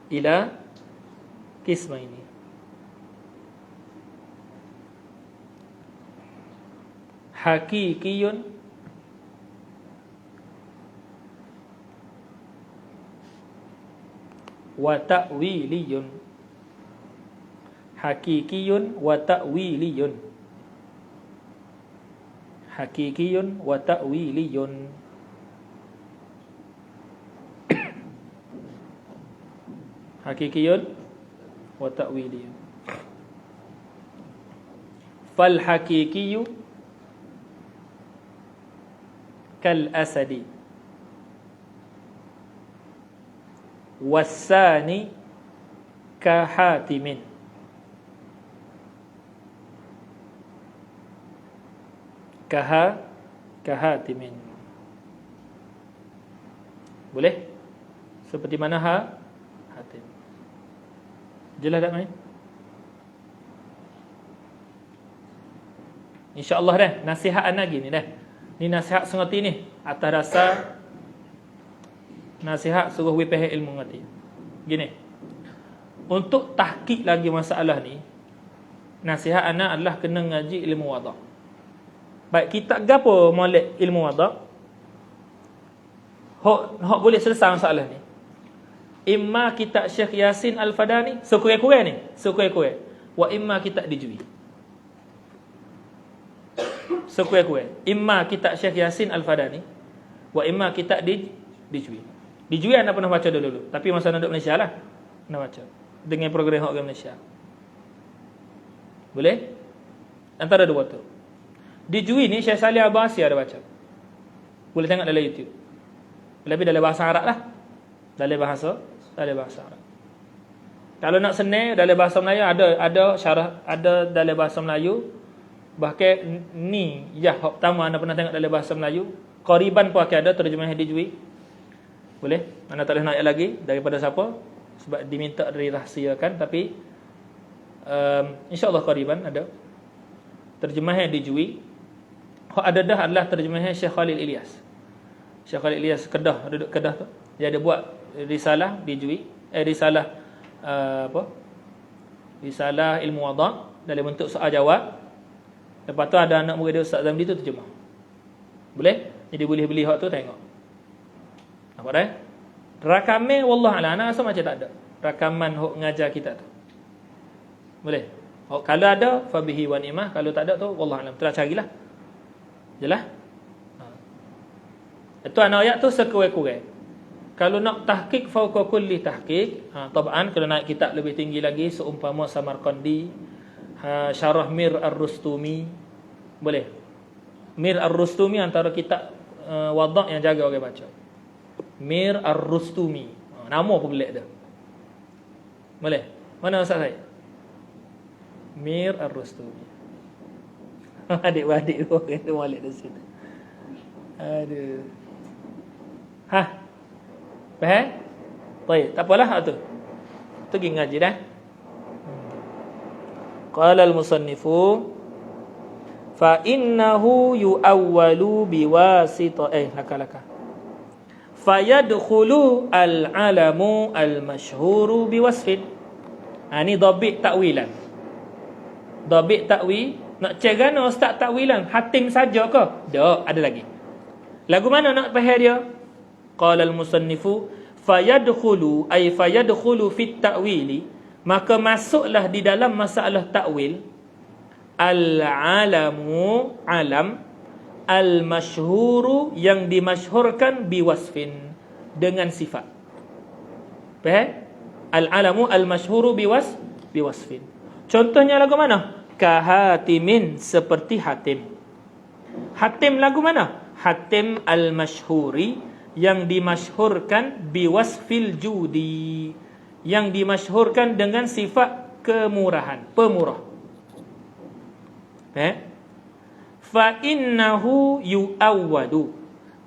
Ila qismaini. Hakikiyun wa ta'wiliyun. Hakikiyun wa ta'wiliyun. Hakikiyun wa ta'wiliyun. Hakikiyun wa ta'wiliyun. Fal hakikiyu kal asadi, wasani ka hatimin. Kahatimin. Boleh? Seperti mana hatim. Jelas tak main? InsyaAllah dah. Nasihat anak gini dah. Ni nasihat sengerti ni. Atas dasar nasihat suruh wipeh ilmu ngerti. Gini. Untuk tahqiq lagi masalah ni, nasihat anak adalah kena ngaji ilmu wadah. Baik, kitab gapo molek ilmu wadah? Hok boleh selesai masalah ni. Imma kitab Syekh Yasin Al-Fadani, sekurang-kurang ni, sekurang-kurang. Wa imma kitab Dijwi. Sekurang-kurang. Imma kitab Syekh Yasin Al-Fadani, wa imma kitab Dijwi. Dijwi anda pernah baca dulu, tapi masa anda duduk Malaysia lah anda baca dengan program hok Malaysia. Boleh? Antara dua tu. Dijwi ni Syekh Salih Abbasi ada baca. Boleh tengok dalam YouTube. Lebih dalam bahasa Arab lah. Dalam bahasa Arab. Kalau nak senang dalam bahasa Melayu ada syarah, ada dalam bahasa Melayu. Bahkan ni hok pertama anda pernah tengok dalam bahasa Melayu. Qariban pun ada terjemahan Dijwi. Boleh? Anda tak boleh nak lagi daripada siapa? Sebab diminta dirahsiakan, tapi insya-Allah qariban ada terjemahan Dijwi. Hak ada dah adalah terjemahan Syekh Khalil Ilyas. Syekh Khalil Ilyas Kedah, duduk Kedah tu. Dia ada buat risalah Dijwi, risalah risalah ilmu wadah dalam bentuk soal jawab. Lepas tu ada anak murid dia Ustaz Zamdi tu terjemah. Boleh? Jadi boleh beli hak tu tengok. Nampak dah? Rakaman wallah ala, anak rasa macam tak ada rakaman hok ngajar kita tu. Boleh? Kalau ada fabihi wa ni'mah, kalau tak ada tu wallah alam, terus carilah. Jelas? Itu anak ayat tu sekurang-kurang. Kalau nak tahqiq fauqa kulli tahqiq, taban kalau naik kitab lebih tinggi lagi seumpama Samarqandi, Syarah Mir Ar-Rustumi, boleh. Mir Ar-Rustumi antara kitab wadah yang jaga orang baca. Mir Ar-Rustumi. Nama pun pelik dah. Boleh? Mana ustaz saya? Mir Ar-Rustumi. Adik-adik tu kata molek dari situ. Aduh. Faham? Baik, tak apalah tu. Tu pergi ngaji dah. Qala al-musannifu fa innahu yu'awwalu biwasita laka. Fayadkhulu al-alamu al-mashhuru biwasfin. Ni dhabit takwilan. Dhabit takwil. Nak cegana ustaz takwilan hatim saja ke? Tak, ada lagi. Lagu mana nak faham dia? Qala al-musannifu fayadkhulu ay fayadkhulu fit ta'wili, maka masuklah di dalam masalah takwil al-alamu, alam, al-masyhuru, yang dimasyhurkan biwasfin, dengan sifat. Faham? Al-alamu al-masyhuru biwasfin. Contohnya lagu mana? Kahatimin, seperti hatim. Hatim lagu mana? Hatim al-masyhuri, yang dimasyhurkan biwasfil judi, yang dimasyhurkan dengan sifat kemurahan, pemurah. Fa innahu yu'awwadu,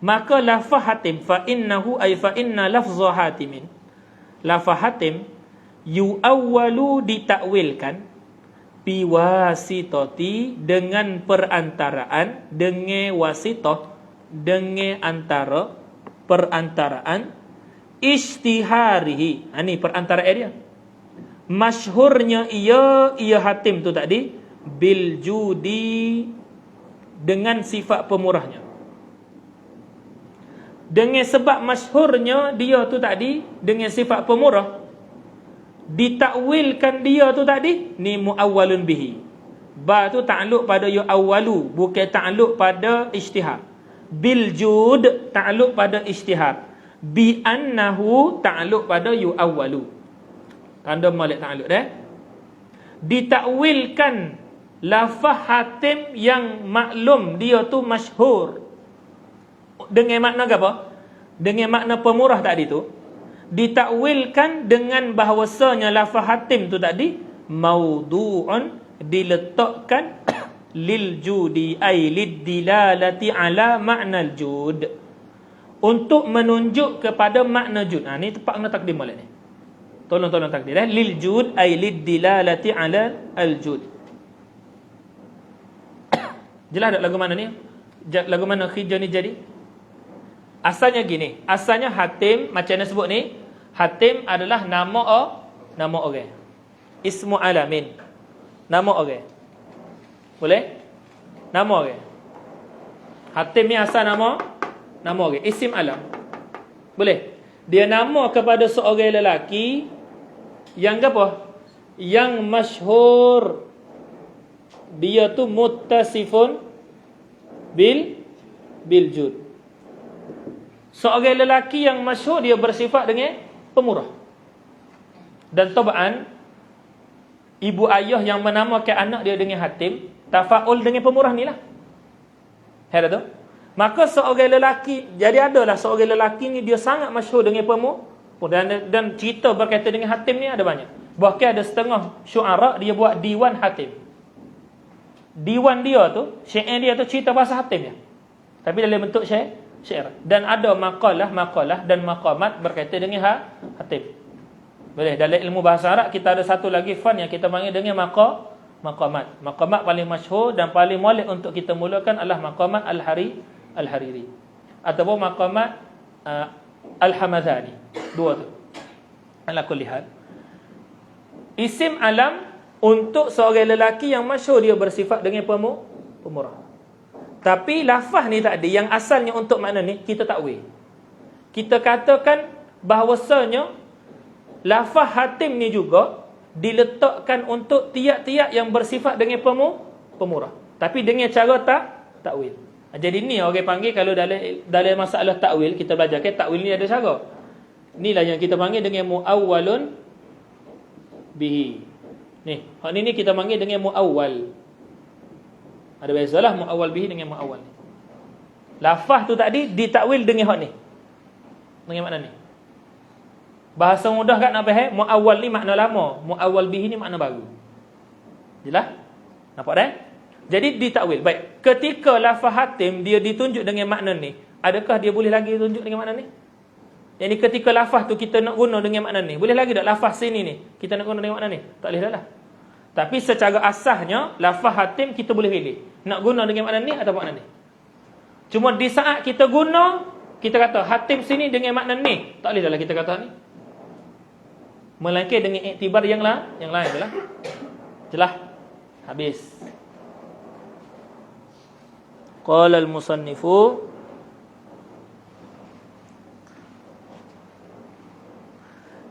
maka lafaz hatim, fa innahu ay fa inna lafza hatimin, lafaz hatim yu'awwalu ditakwilkan, biwasitati dengan perantaraan, dengan wasitah, dengan antara, perantaraan, istiharihi, ini perantaraan dia, masyhurnya ia hatim tu tadi, bil judi, dengan sifat pemurahnya. Dengan sebab masyhurnya dia tu tadi dengan sifat pemurah, ditakwilkan dia tu tadi ni muawwalun bihi. Ba tu takluk pada yu awwalu, bukan takluk pada ijtihad. Bil jud takluk pada ijtihad. Bi annahu takluk pada yu awwalu. Tanda malik takluk dah. Ditakwilkan lafaz hatim yang maklum dia tu masyhur dengan makna apa? Dengan makna pemurah tadi tu, ditakwilkan dengan bahawasanya lafaz hatim tu tadi maudu'un, diletakkan lil judi ay lid dilalati ala makna al jud, untuk menunjuk kepada makna jud. Ni tepat kena takdim balik ni. Tolong takdir lil jud ay lid dilalati ala al jud. Jelas tak lagu mana ni? Lagu mana khijah ni jadi? Asalnya gini, asalnya hatim macam mana sebut ni, hatim adalah nama orang. Ismu alamin, nama orang. Boleh? Nama orang. Hatim ni asal nama orang, isim alam. Boleh? Dia nama kepada seorang lelaki yang apa? Yang masyhur. Dia tu muttasifun bil jud. Seorang lelaki yang masyhur, dia bersifat dengan pemurah. Dan tabaan ibu ayah yang menamakan anak dia dengan hatim, tafaul dengan pemurah ni lah. Ada tu? Maka seorang lelaki, jadi adalah seorang lelaki ni dia sangat masyhur dengan pemurah, dan cerita berkaitan dengan hatim ni ada banyak. Bahkan ada setengah syuara dia buat diwan hatim. Diwan dia tu, syair dia tu cerita pasal hatim dia, tapi dalam bentuk syair. Dan ada maqalah dan maqamat berkaitan dengan hatim. Boleh, dalam ilmu bahasa Arab kita ada satu lagi fan yang kita panggil dengan maqamat. Maqamat paling masyhur dan paling molek untuk kita mulakan adalah maqamat al-Hariri ataupun maqamat al-Hamadani. Dua tu. Ala kulli hal, isim alam untuk seorang lelaki yang masyhur, dia bersifat dengan pemurah. Tapi lafaz ni tadi yang asalnya untuk makna ni kita takwil. Kita katakan bahawasanya lafaz hatim ni juga diletakkan untuk tiap-tiap yang bersifat dengan pemurah, tapi dengan cara takwil. Jadi ni orang panggil, kalau dalam masalah takwil kita belajar ke takwil ni ada cara. Inilah yang kita panggil dengan muawwalun bihi. Ni, hak ni kita panggil dengan muawwal. Ada bezalah muawwal bihi dengan muawwal ni. Lafaz tu tadi ditakwil dengan hak ni. Dengan makna ni. Bahasa mudah kat nak faham, muawwal ni makna lama, muawwal bihi ni makna baru. Jelas? Nampak dah? Jadi ditakwil. Baik, ketika lafaz hatim dia ditunjuk dengan makna ni, adakah dia boleh lagi tunjuk dengan makna ni? Yang ni ketika lafaz tu kita nak guna dengan makna ni, boleh lagi tak lafaz sini ni kita nak guna dengan makna ni? Tak boleh dah lah. Tapi secara asasnya lafaz hatim kita boleh pilih nak guna dengan makna ni atau makna ni. Cuma di saat kita guna, kita kata hatim sini dengan makna ni, tak boleh dah lah kita kata ni. Melainkan dengan iktibar yang lain adalah. Jelas? Habis. Qala al-musannifu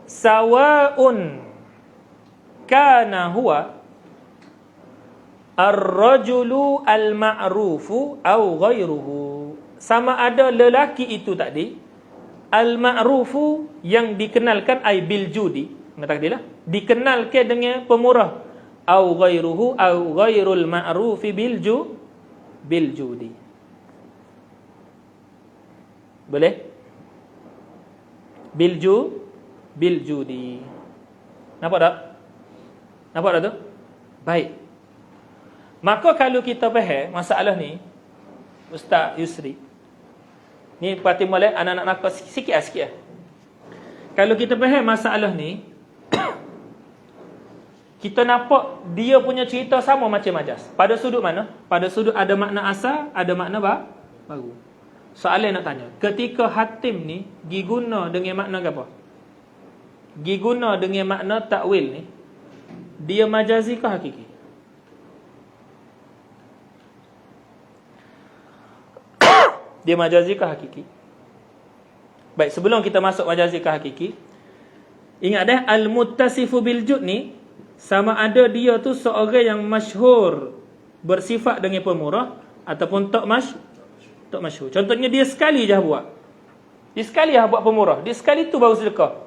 sawa'un kana huwa ar-rajulu al-ma'rufu au ghairuhu. Sama ada lelaki itu tadi al-ma'rufu yang dikenalkan ai bil judi, maksudnya dikenalkan dengan pemurah, au ghairuhu au ghairul ma'rufi bil judi, Boleh? Biljudi. Nampak tak? Nampak tak tu? Baik. Maka kalau kita faham masalah ni, Ustaz Yusri, ni parti mulai anak-anak nakal sikit. Kalau kita faham masalah ni, kita nampak dia punya cerita sama macam majas. Pada sudut mana? Pada sudut ada makna asal, ada makna baru. Soalan nak tanya, ketika hatim ni diguna dengan makna apa? Diguna dengan makna takwil ni, dia majazi ke hakiki? Dia majazi ke hakiki? Baik, sebelum kita masuk majazi ke hakiki, ingat dah al-muttasifu bil jud ni sama ada dia tu seorang yang masyhur bersifat dengan pemurah ataupun tak masyhur. Contohnya dia sekali je buat. Dia sekali buat pemurah. Dia sekali tu baru sedekah.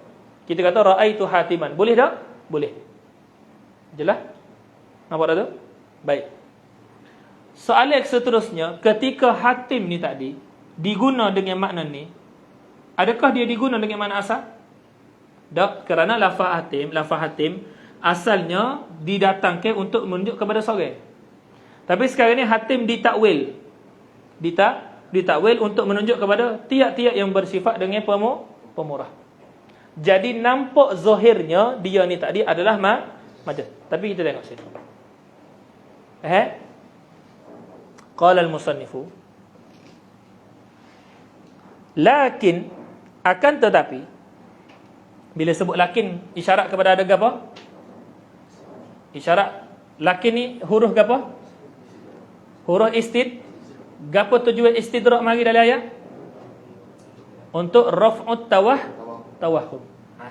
Kita kata raaitu hatiman. Boleh tak? Boleh. Jelas? Nampak tak tu? Baik. Soalan seterusnya, ketika hatim ni tadi diguna dengan makna ni, adakah dia diguna dengan makna asal? Tak, kerana lafaz hatim asalnya didatangkan untuk menunjuk kepada seorang. Tapi sekarang ni hatim ditakwil. Ditakwil untuk menunjuk kepada tiap-tiap yang bersifat dengan pemurah. Jadi nampak zahirnya dia ni tadi adalah majaz. Tapi kita tengok sini. Qala al-musannifu, lakin, akan tetapi, bila sebut lakin isyarat kepada ada apa? Isyarat lakin ni huruf apa? Huruf gapo tujuan istidrak mari dalam ayat? Untuk raf'ut tawahhum.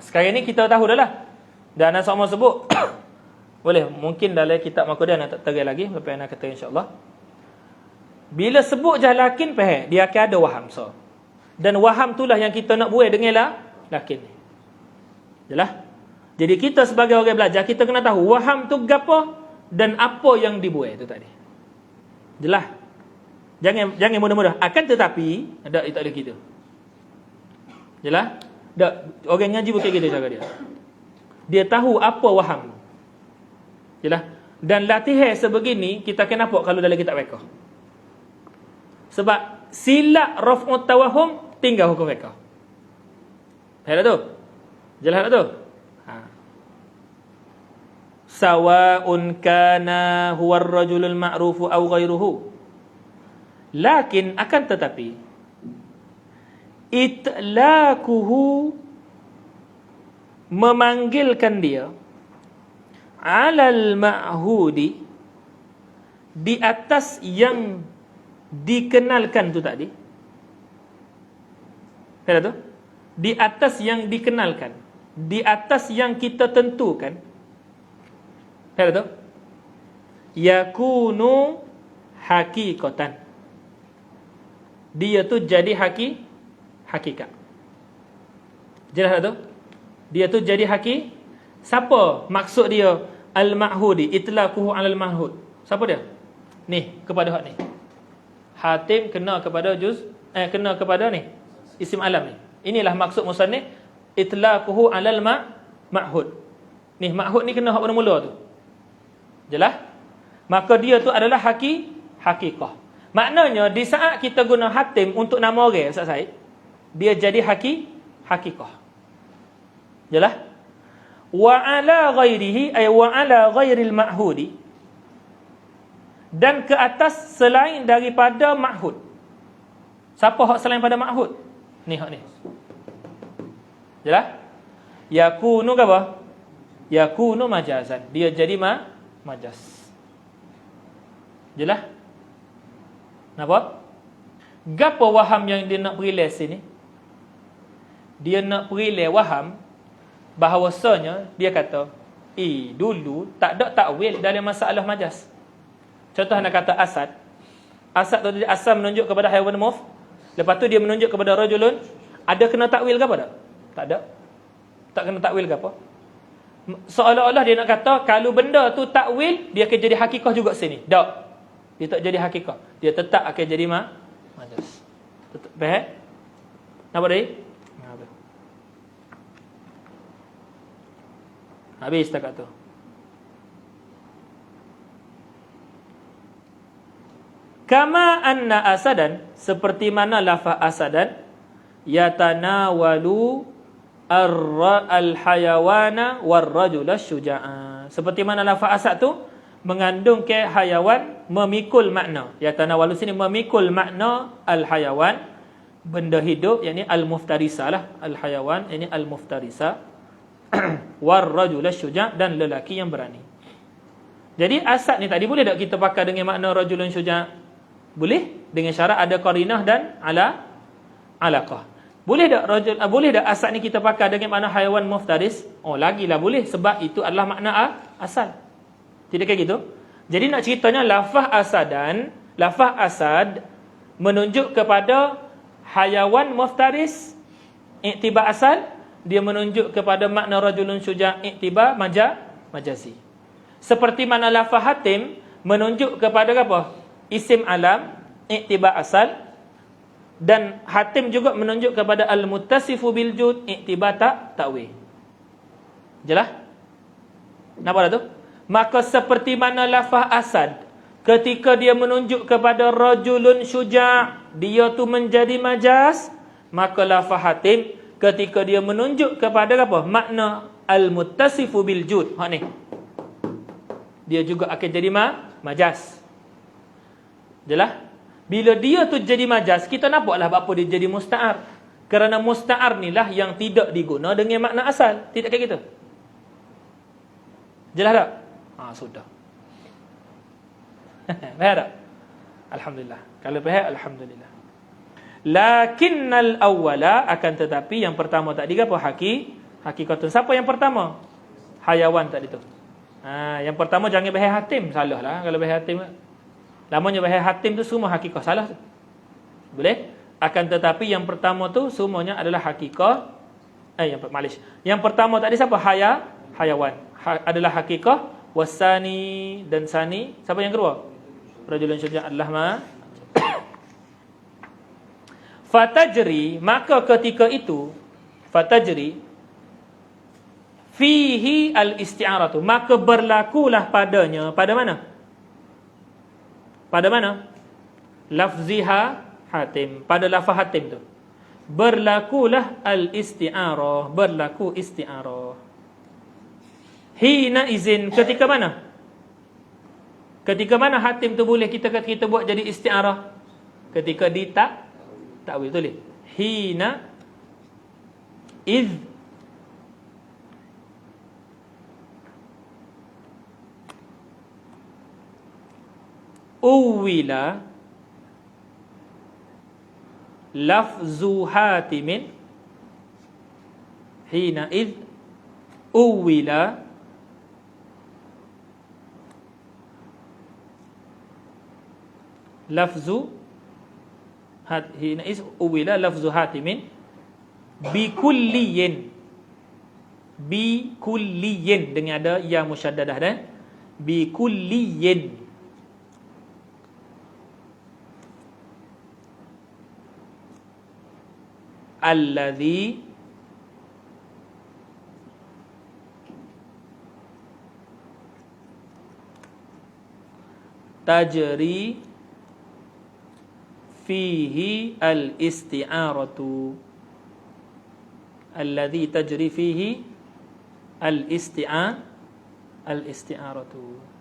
Sekarang ni kita tahu dah lah. Dan anak sama sebut boleh, mungkin dalam kitab Makudah nak terang lagi lepas nak kata insya-Allah. Bila sebut je lakin faham, dia akan ada waham. So, dan waham itulah yang kita nak buat dengan lakin ni. Jelas? Jadi kita sebagai orang belajar, kita kena tahu waham tu gapo dan apa yang dibuat tu tadi. Jelas? Jangan mudah-mudah. Akan tetapi, tak ada kita. Jelas? Tak, orang ngaji bukan kita cara dia. Dia tahu apa waham. Jelas? Dan latihan sebegini kita akan nampak kalau dalam kitab fiqh. Sebab silap raf'ut tawahhum tinggal hukum fiqh. Faham tak tu? Jelas tak tu? Sawa'un kana huwa ar-rajulul ma'rufu aw ghairuhu. Lakin, akan tetapi, itlaquhu, memanggilkan dia, alal ma'hudi, di atas yang dikenalkan tu tadi. Faham tu? Di atas yang dikenalkan, di atas yang kita tentukan. Faham tu? Yakunu haqiqatan. Dia tu jadi hakikat. Jelas tak tu? Dia tu jadi siapa maksud dia al-ma'hudi, itlaquhu 'alal ma'hud? Siapa dia? Ni, kepada hak ni. Hatim kena kepada kena kepada ni, isim alam ni. Inilah maksud musannif itlaquhu 'alal ma'hud. Ni ma'hud ni kena hak mula-mula tu. Jelas? Maka dia tu adalah hakikah. Maknanya di saat kita guna hatim untuk nama orang, Ustaz Said, dia jadi hakikah. Jelas? Wa ala ghairihi ay wa ala ghairil ma'hudi, dan ke atas selain daripada ma'hud. Siapa hak selain pada ma'hud? Ni hak ni. Jelas? Yakunu apa? Yakunu majazan. Dia jadi majaz. Jelas? Nampak? Gapo waham yang dia nak perilai sini? Dia nak perilai waham bahawasanya dia kata, dulu tak ada takwil dalam masalah majaz. Contoh nak kata asad. Asad tu dia asal menunjuk kepada haiwan muf. Lepas tu dia menunjuk kepada rajulun. Ada kena takwil ke apa tak? Tak ada. Tak kena takwil ke apa? Seolah-olah dia nak kata kalau benda tu takwil, dia akan jadi hakikah juga sini. Tak. Dia tak jadi hakikah. Dia tetap akan jadi majaz. Faham? Nampak tadi? Habis setakat tu. Kama anna asadan, seperti mana lafaz asadan, yatanawalu al-hayawana war-rajula syuja'a. Seperti mana lafaz asad tu mengandung ke hayawan, memikul makna. Yatanawalu sini memikul makna al-hayawan, benda hidup, yakni al-muftarisa lah. Al-hayawan yakni al-muftarisa. War-rajula syuja', dan lelaki yang berani. Jadi asad ni tadi boleh tak kita pakai dengan makna rajulun syuja'? Boleh, dengan syarat ada qarinah dan alaqah. Boleh tak boleh tak asad ni kita pakai dengan makna hayawan muftaris? Oh, lagilah boleh, sebab itu adalah makna asad. Tidak kayak gitu. Jadi nak ceritanya lafaz asad menunjuk kepada hayawan muftaris iktibar asal, dia menunjuk kepada makna rajulun syuja' iktibar majazi. Seperti mana lafaz hatim menunjuk kepada apa? Isim alam iktibar asal, dan hatim juga menunjuk kepada al-muttasifu bil jud iktibar ta'wil. Jelas? Nampak tu? Maka seperti mana lafaz asad ketika dia menunjuk kepada rajulun syuja', dia tu menjadi majaz, maka lafaz hatim ketika dia menunjuk kepada apa? Makna al-muttasifu bil jud, hak ni, dia juga akan jadi majaz. Jelas? Bila dia tu jadi majaz, kita nampaklah apa dia jadi musta'ar. Kerana musta'ar ni lah yang tidak diguna dengan makna asal. Tidak kayak gitu. Jelas tak? Sudah. Faham tak? Alhamdulillah. Kalau faham, alhamdulillah. Lakinnal awwala, akan tetapi yang pertama tadi apa? Hakikatun. Siapa yang pertama? Hayawan tadi tu. Yang pertama jangan bahas hatim, salah lah kalau bahas hatim. Namanya bahas hatim tu semua hakikah, salah tu. Boleh? Akan tetapi yang pertama tu semuanya adalah hakikah. Yang pertama tadi siapa? Hayawan. Adalah hakikah. Wasani dan sani. Siapa yang kedua? Rajulun syuja' adalah fatajri, maka ketika itu fatajri fihi al-isti'aratu, maka berlakulah padanya, pada mana? Pada mana? Lafziha hatim, pada lafaz hatim tu berlakulah al-isti'arah, berlaku isti'arah. Hina izin, ketika mana? Ketika mana hatim tu boleh kita buat jadi isti'arah? Ketika takwil, tulis hina iz uwila lafzu hatimin, hina iz uwila lafzu hina iz uwila lafzu hatimin bikulliyin, bikulliyin dengan ada ya musyaddadah dan bikulliyin alladhi tajri fihi al-isti'aratu, alladhi tajri fihi al-isti'aratu.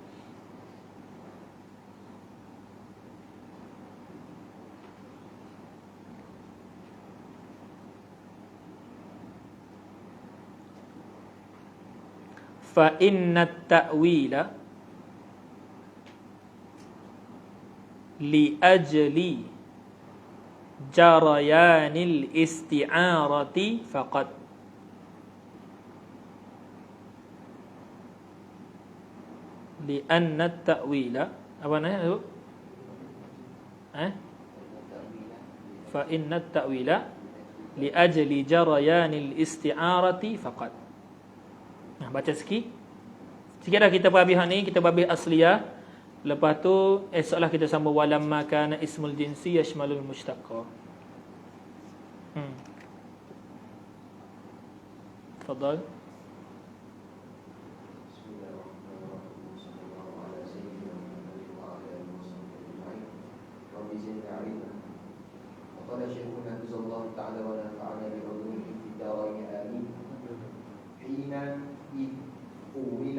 Fa inna ta'wila li ajli jarayanil isti'arati faqat. Li anna ta'wila, apa namanya tu? Fa inna ta'wila li ajli jarayanil isti'arati faqat. Baca sikit dah kita habis ni, kita habis asliyah. Lepas tu esoklah kita sambung walamma kana ismul jinsi yashmalul mushtaqqa. Tafadhal. قال شيخنا جزا الله تعالى ونفعنا بعلومه في الدارين آمين حين إذ أول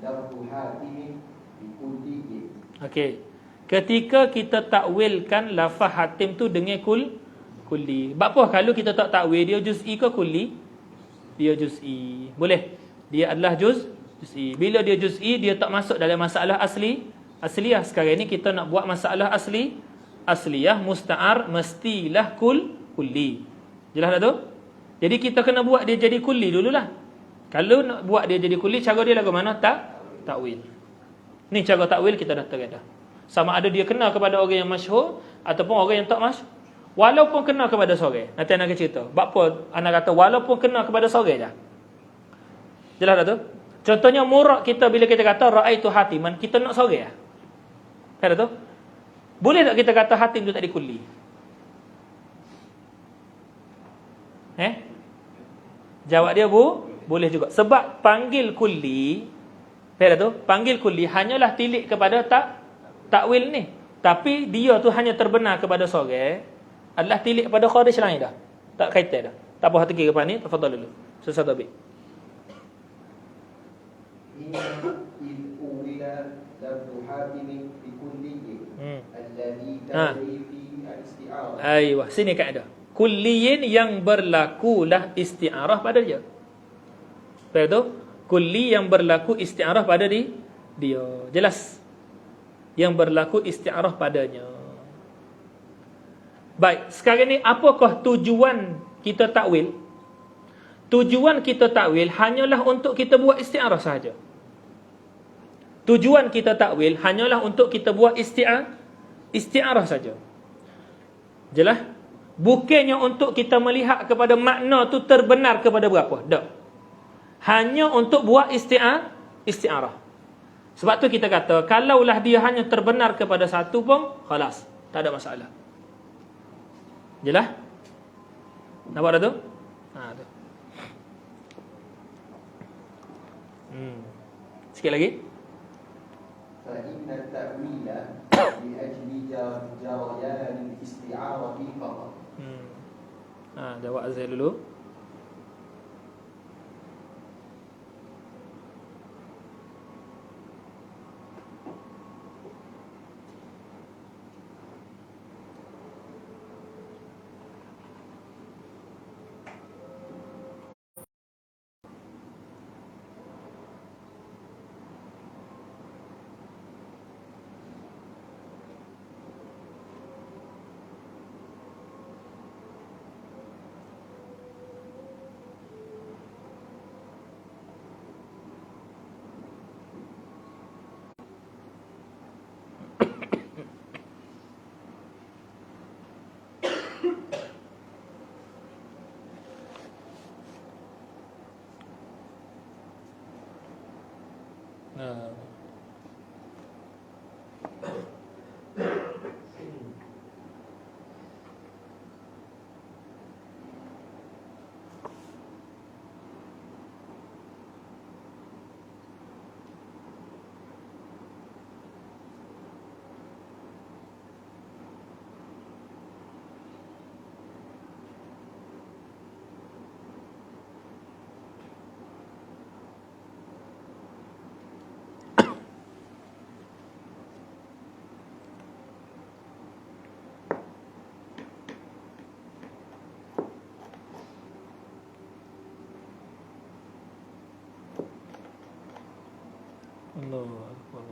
لفظ حاتم بكلي. Okey. Ketika kita takwilkan lafaz hatim tu dengan kulli. Apa kalau kita tak takwil dia juz'i ke kulli? Dia juz'i. Boleh. Dia adalah juz'i. Bila dia juz'i dia tak masuk dalam masalah asliyah. Sekarang ni kita nak buat masalah asliyah musta'ar mestilah kulli. Jelas tak tu? Jadi kita kena buat dia jadi kulli dululah. Kalau nak buat dia jadi kulli, cara dia lagu mana? Takwil. Ni cara takwil kita dah terada. Sama ada dia kena kepada orang yang masyhur ataupun orang yang tak masyhur. Walaupun kena kepada seorang. Nanti anak cerita. Sebab apa anak kata walaupun kena kepada seorang dah. Jelas tak tu? Contohnya murak kita bila kita kata ra'aitu hatiman, kita nak seorang dah. Kan tak tu? Boleh tak kita kata hatim tu tak dikulli? Jawab dia boleh juga. Sebab panggil kulli, faham tu? Panggil kulli hanyalah tilik kepada takwil ni. Tapi dia tu hanya terbenar kepada seorang, adalah tilik pada kharij lain dah. Tak kaitan dah. Tak apa hati ke depan ni, tafadhal dulu. Sesat habis. إذ أول لفظ حاتم بكلي الذي تجري في الاستعارة. Aywa, sini kaedah. Kulliyin yang berlakulah isti'arah pada dia. Faham tu? Kulli yang berlaku isti'arah pada dia. Jelas? Yang berlaku isti'arah padanya. Baik, sekarang ni apakah tujuan kita takwil? Tujuan kita takwil hanyalah untuk kita buat isti'arah sahaja. Tujuan kita takwil hanyalah untuk kita buat isti'arah saja. Jelas? Bukannya untuk kita melihat kepada makna tu terbenar kepada berapa. Tak. Hanya untuk buat isti'arah. Sebab tu kita kata, kalaulah dia hanya terbenar kepada satu pun, khalas. Tak ada masalah. Jelas? Nampak dah tu? Tu. Sikit lagi. فإن التأويل لأجل جريان الاستعارة فقط. Jawab Azhar dulu. Allahu Akbar.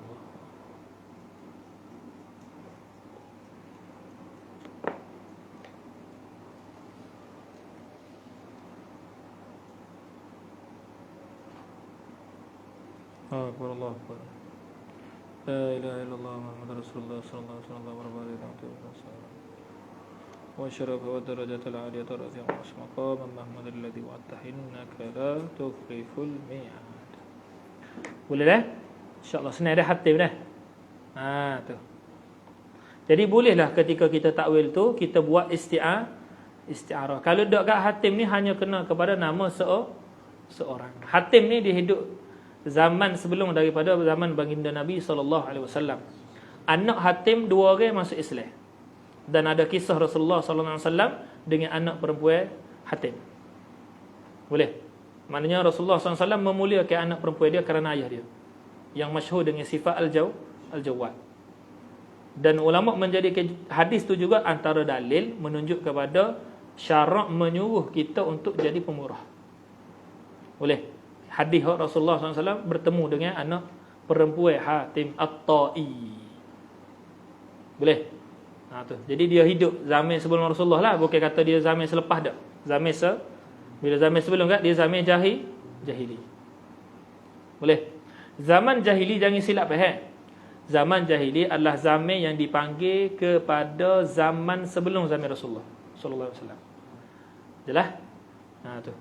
Allahu Akbar. La ilaha illallah Muhammadur Rasulullah sallallahu alaihi wasallam. Wa syarafa wa darajatul aliyata rafi'a maqam Muhammad alladhi wa'tahinnaka la tukhliful mi'ad. Boleh dah? InsyaAllah senang dah hatim dah. Tu. Jadi bolehlah ketika kita takwil tu kita buat isti'arah. Kalau dak kat hatim ni hanya kena kepada nama seorang. Hatim ni dia hidup zaman sebelum daripada zaman baginda Nabi SAW. Anak Hatim 2 orang masuk Islam. Dan ada kisah Rasulullah SAW dengan anak perempuan Hatim. Boleh? Maknanya Rasulullah SAW memuliakan anak perempuan dia kerana ayah dia, yang masyhur dengan sifat Al-Jawad. Dan ulama menjadikan hadis tu juga antara dalil menunjuk kepada syarak menyuruh kita untuk jadi pemurah. Boleh? Hadis Rasulullah SAW bertemu dengan anak perempuan Hatim At-Ta'i. Boleh? Tu. Jadi dia hidup zaman sebelum Rasulullah lah, bukan kata dia zaman selepas dah. Bila zaman sebelum kan dia zaman jahili. Boleh? Zaman jahili jangan silap faham. Zaman jahili adalah zaman yang dipanggil kepada zaman sebelum zaman Rasulullah sallallahu alaihi wasallam. Jelas? Tu.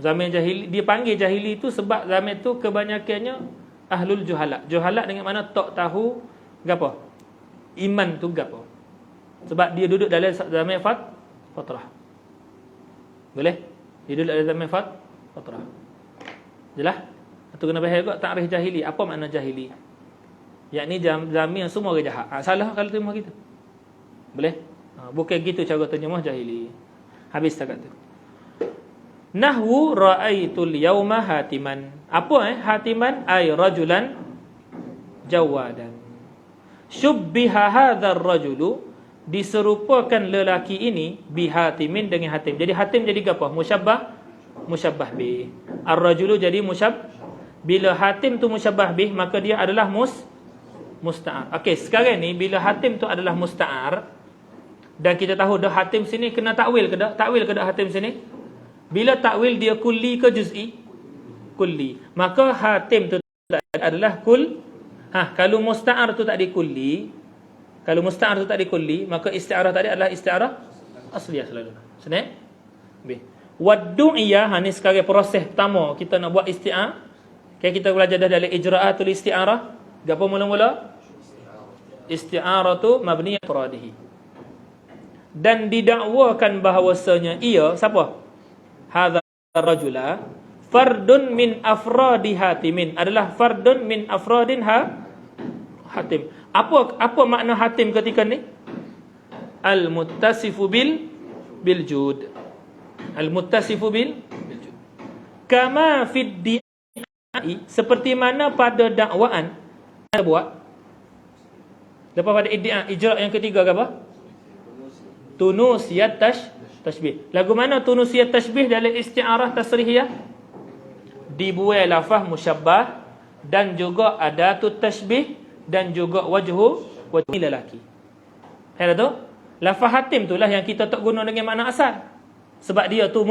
Zaman jahili dia panggil jahili tu sebab zaman tu kebanyakannya ahlul juhala. Juhala dengan mana tak tahu gapo? Iman tu gapo? Sebab dia duduk dalam zaman fatrah. Boleh? Dia duduk dalam zaman fatrah. Jelas? Itu kena faham juga takrif jahili. Apa makna jahili? Yakni zaman yang semua orang jahat. Salah kalau terjemah gitu. Boleh? Bukan gitu cara terjemah jahili. Habis setakat tu. Nahwu ra'aitul yauma hatiman. Apa hatiman? Ay rajulan jawadan. Syubbiha hadzal rajulu, diserupakan lelaki ini bihatimin dengan hatim. Jadi hatim jadi apa? Musyabbah bih. Ar-rajulu jadi bila hatim tu musyabbah bih, maka dia adalah musta'ar. Okey, sekarang ni bila hatim tu adalah musta'ar, dan kita tahu dah hatim sini kena takwil ke dak? Takwil ke dak hatim sini? Bila takwil dia kulli ke juz'i? Kulli. Maka hatim tu adalah kalau musta'ar tu tak dikulli, maka isti'arah tadi adalah isti'arah asliyah selalu. Senang? Waddu'iyah, ni sekarang proses pertama kita nak buat isti'arah. Kita belajar dah dalam ijra'atul isti'arah. Apa mula-mula? Isti'arah tu mabniyah faradihi. Dan didakwakan bahawasanya ia siapa? Hadza rajula fardun min afradi hatimin, adalah fardun min afradin hatim. Apa makna hatim ketika ni? Al-muttasifu bil jud. Al-muttasifu bil jud. Kama fid di'i, seperti mana pada dakwaan ada buat. Lepas pada iddia, ijra' yang ketiga apa? Tunusiyat tashbih. Lagu mana tunusiyat tashbih dalam isti'arah tasrihiyah? Dibuai lafaz musyabbah dan juga adatut tashbih dan juga wajhu lelaki. Ada tu? Lafaz hatim itulah yang kita tak guna dengan makna asal. Sebab dia tu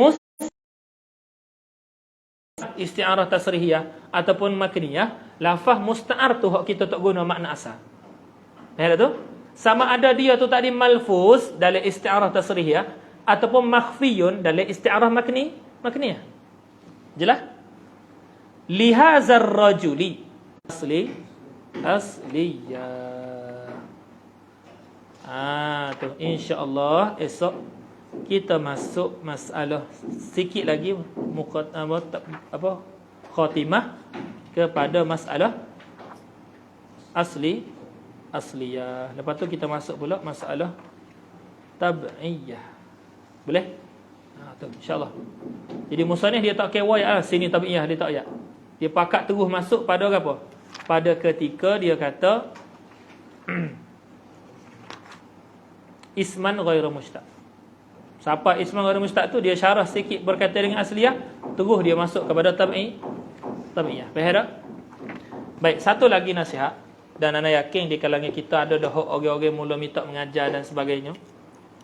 isti'arah tasrihiyah ataupun makniyah, lafaz musta'ar tu hak kita tak guna makna asal. Ada tu? Sama ada dia tu tadi malfuz dalam isti'arah tasrihiyah ataupun makhfiyun dalam isti'arah makniyah. Jelas? Lihazar rajuli asliyah. Tu insya-Allah esok kita masuk masalah sikit lagi khatimah kepada masalah asliyah. Lepas tu kita masuk pula masalah tab'iyah. Boleh? Tu insya-Allah. Jadi musannif dia tak kira ayat sini tab'iyah, dia tak ayat. Dia pakat terus masuk pada apa? Pada ketika dia kata isman ghairu mushtaq. Siapa isman ghairu mushtaq tu dia syarah sikit berkaitan dengan asliyah, terus dia masuk kepada tab'iyah. Faham tak? Baik, satu lagi nasihat, dan ana yakin di kalangan kita ada dah orang-orang mula minta mengajar dan sebagainya.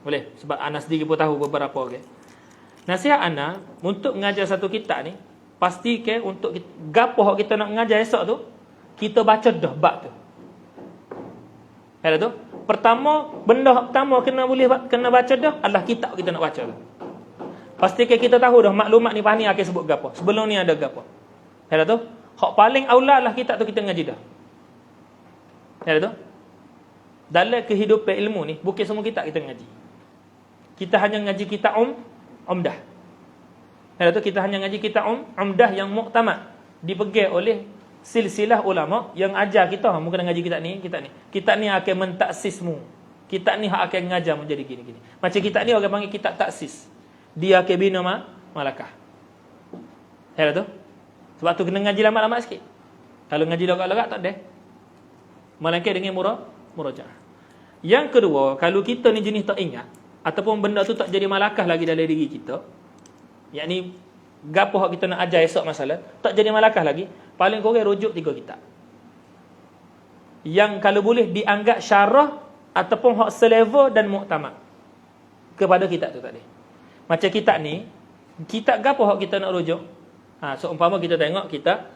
Boleh? Sebab ana sendiri pun tahu beberapa orang. Nasihat ana untuk mengajar satu kitab ni, pastikan untuk gapo hak kita nak mengajar esok tu, kita baca dah bab tu. Ada tu? Benda pertama kena baca dah adalah kitab kita nak baca tu. Pastikan kita tahu dah maklumat ni pani akan sebut gapo. Sebelum ni ada gapo. Ada tu? Hak paling aula lah kitab tu kita ngaji dah. Ada tu? Dalam kehidupan ilmu ni, bukan semua kitab kita ngaji. Kita hanya ngaji kitab umdah. Lepas tu kita hanya ngaji kitab Umdah yang muktamad, dipegang oleh silsilah ulama yang ajar kita. Mungkin ngaji kitab ni. Kitab ni akan mentaksismu. Kitab ni akan ngajar menjadi gini-gini. Macam kitab ni orang panggil kitab taksis. Dia akan bina malakah. Lepas tu. Sebab tu kena ngaji lama-lama sikit. Kalau ngaji logat-logat tak ada. Malaikat dengan murajaah. Yang kedua, kalau kita ni jenis tak ingat ataupun benda tu tak jadi malakah lagi dalam diri kita, yakni gapo hak kita nak ajar esok masalah tak jadi malakah lagi, paling kurang rujuk 3 kitab. Yang kalau boleh dianggap syarah ataupun hak selevel dan muktamad kepada kitab tu tadi. Macam kitab ni, kitab gapo hak kita nak rujuk? Seumpama kita tengok kitab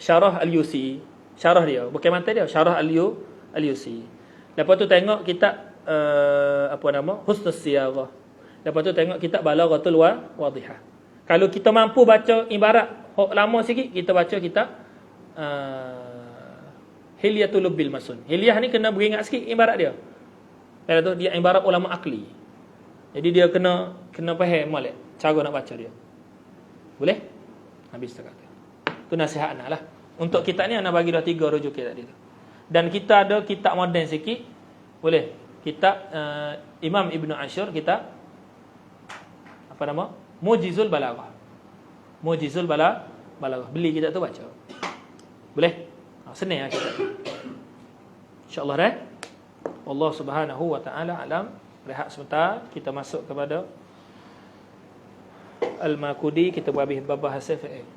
Syarah Al-Yusi, syarah dia, bukan mata dia, Syarah Al-Yusi. Lepas tu tengok kitab Husnus Siyarah. Lepas tu tengok kitab Balaghatul Wadihah. Kalau kita mampu baca ibarat lama sikit, kita baca kitab Hilyatul Lubbil Masun. Hilyah ni kena beringat sikit ibarat dia. Lepas tu dia ibarat ulama akli. Jadi dia kena faham molek cara nak baca dia. Boleh? Habis cakap tu. Tu nasihat anak lah. Untuk kitab ni anak bagi dah 3 rujuk kitab tadi tu. Dan kita ada kitab moden sikit. Boleh. Kitab Imam Ibn Ashur, kitab apa nama? Mujizul Balaghah. Mujizul Balaghah. Beli kitab tu baca. Boleh? Senang lah kitab tu. InsyaAllah dah. Allah Subhanahu wa ta'ala alam. Rehat sebentar. Kita masuk kepada Al-Makudi. Kita berhabis babah hasil fi'il.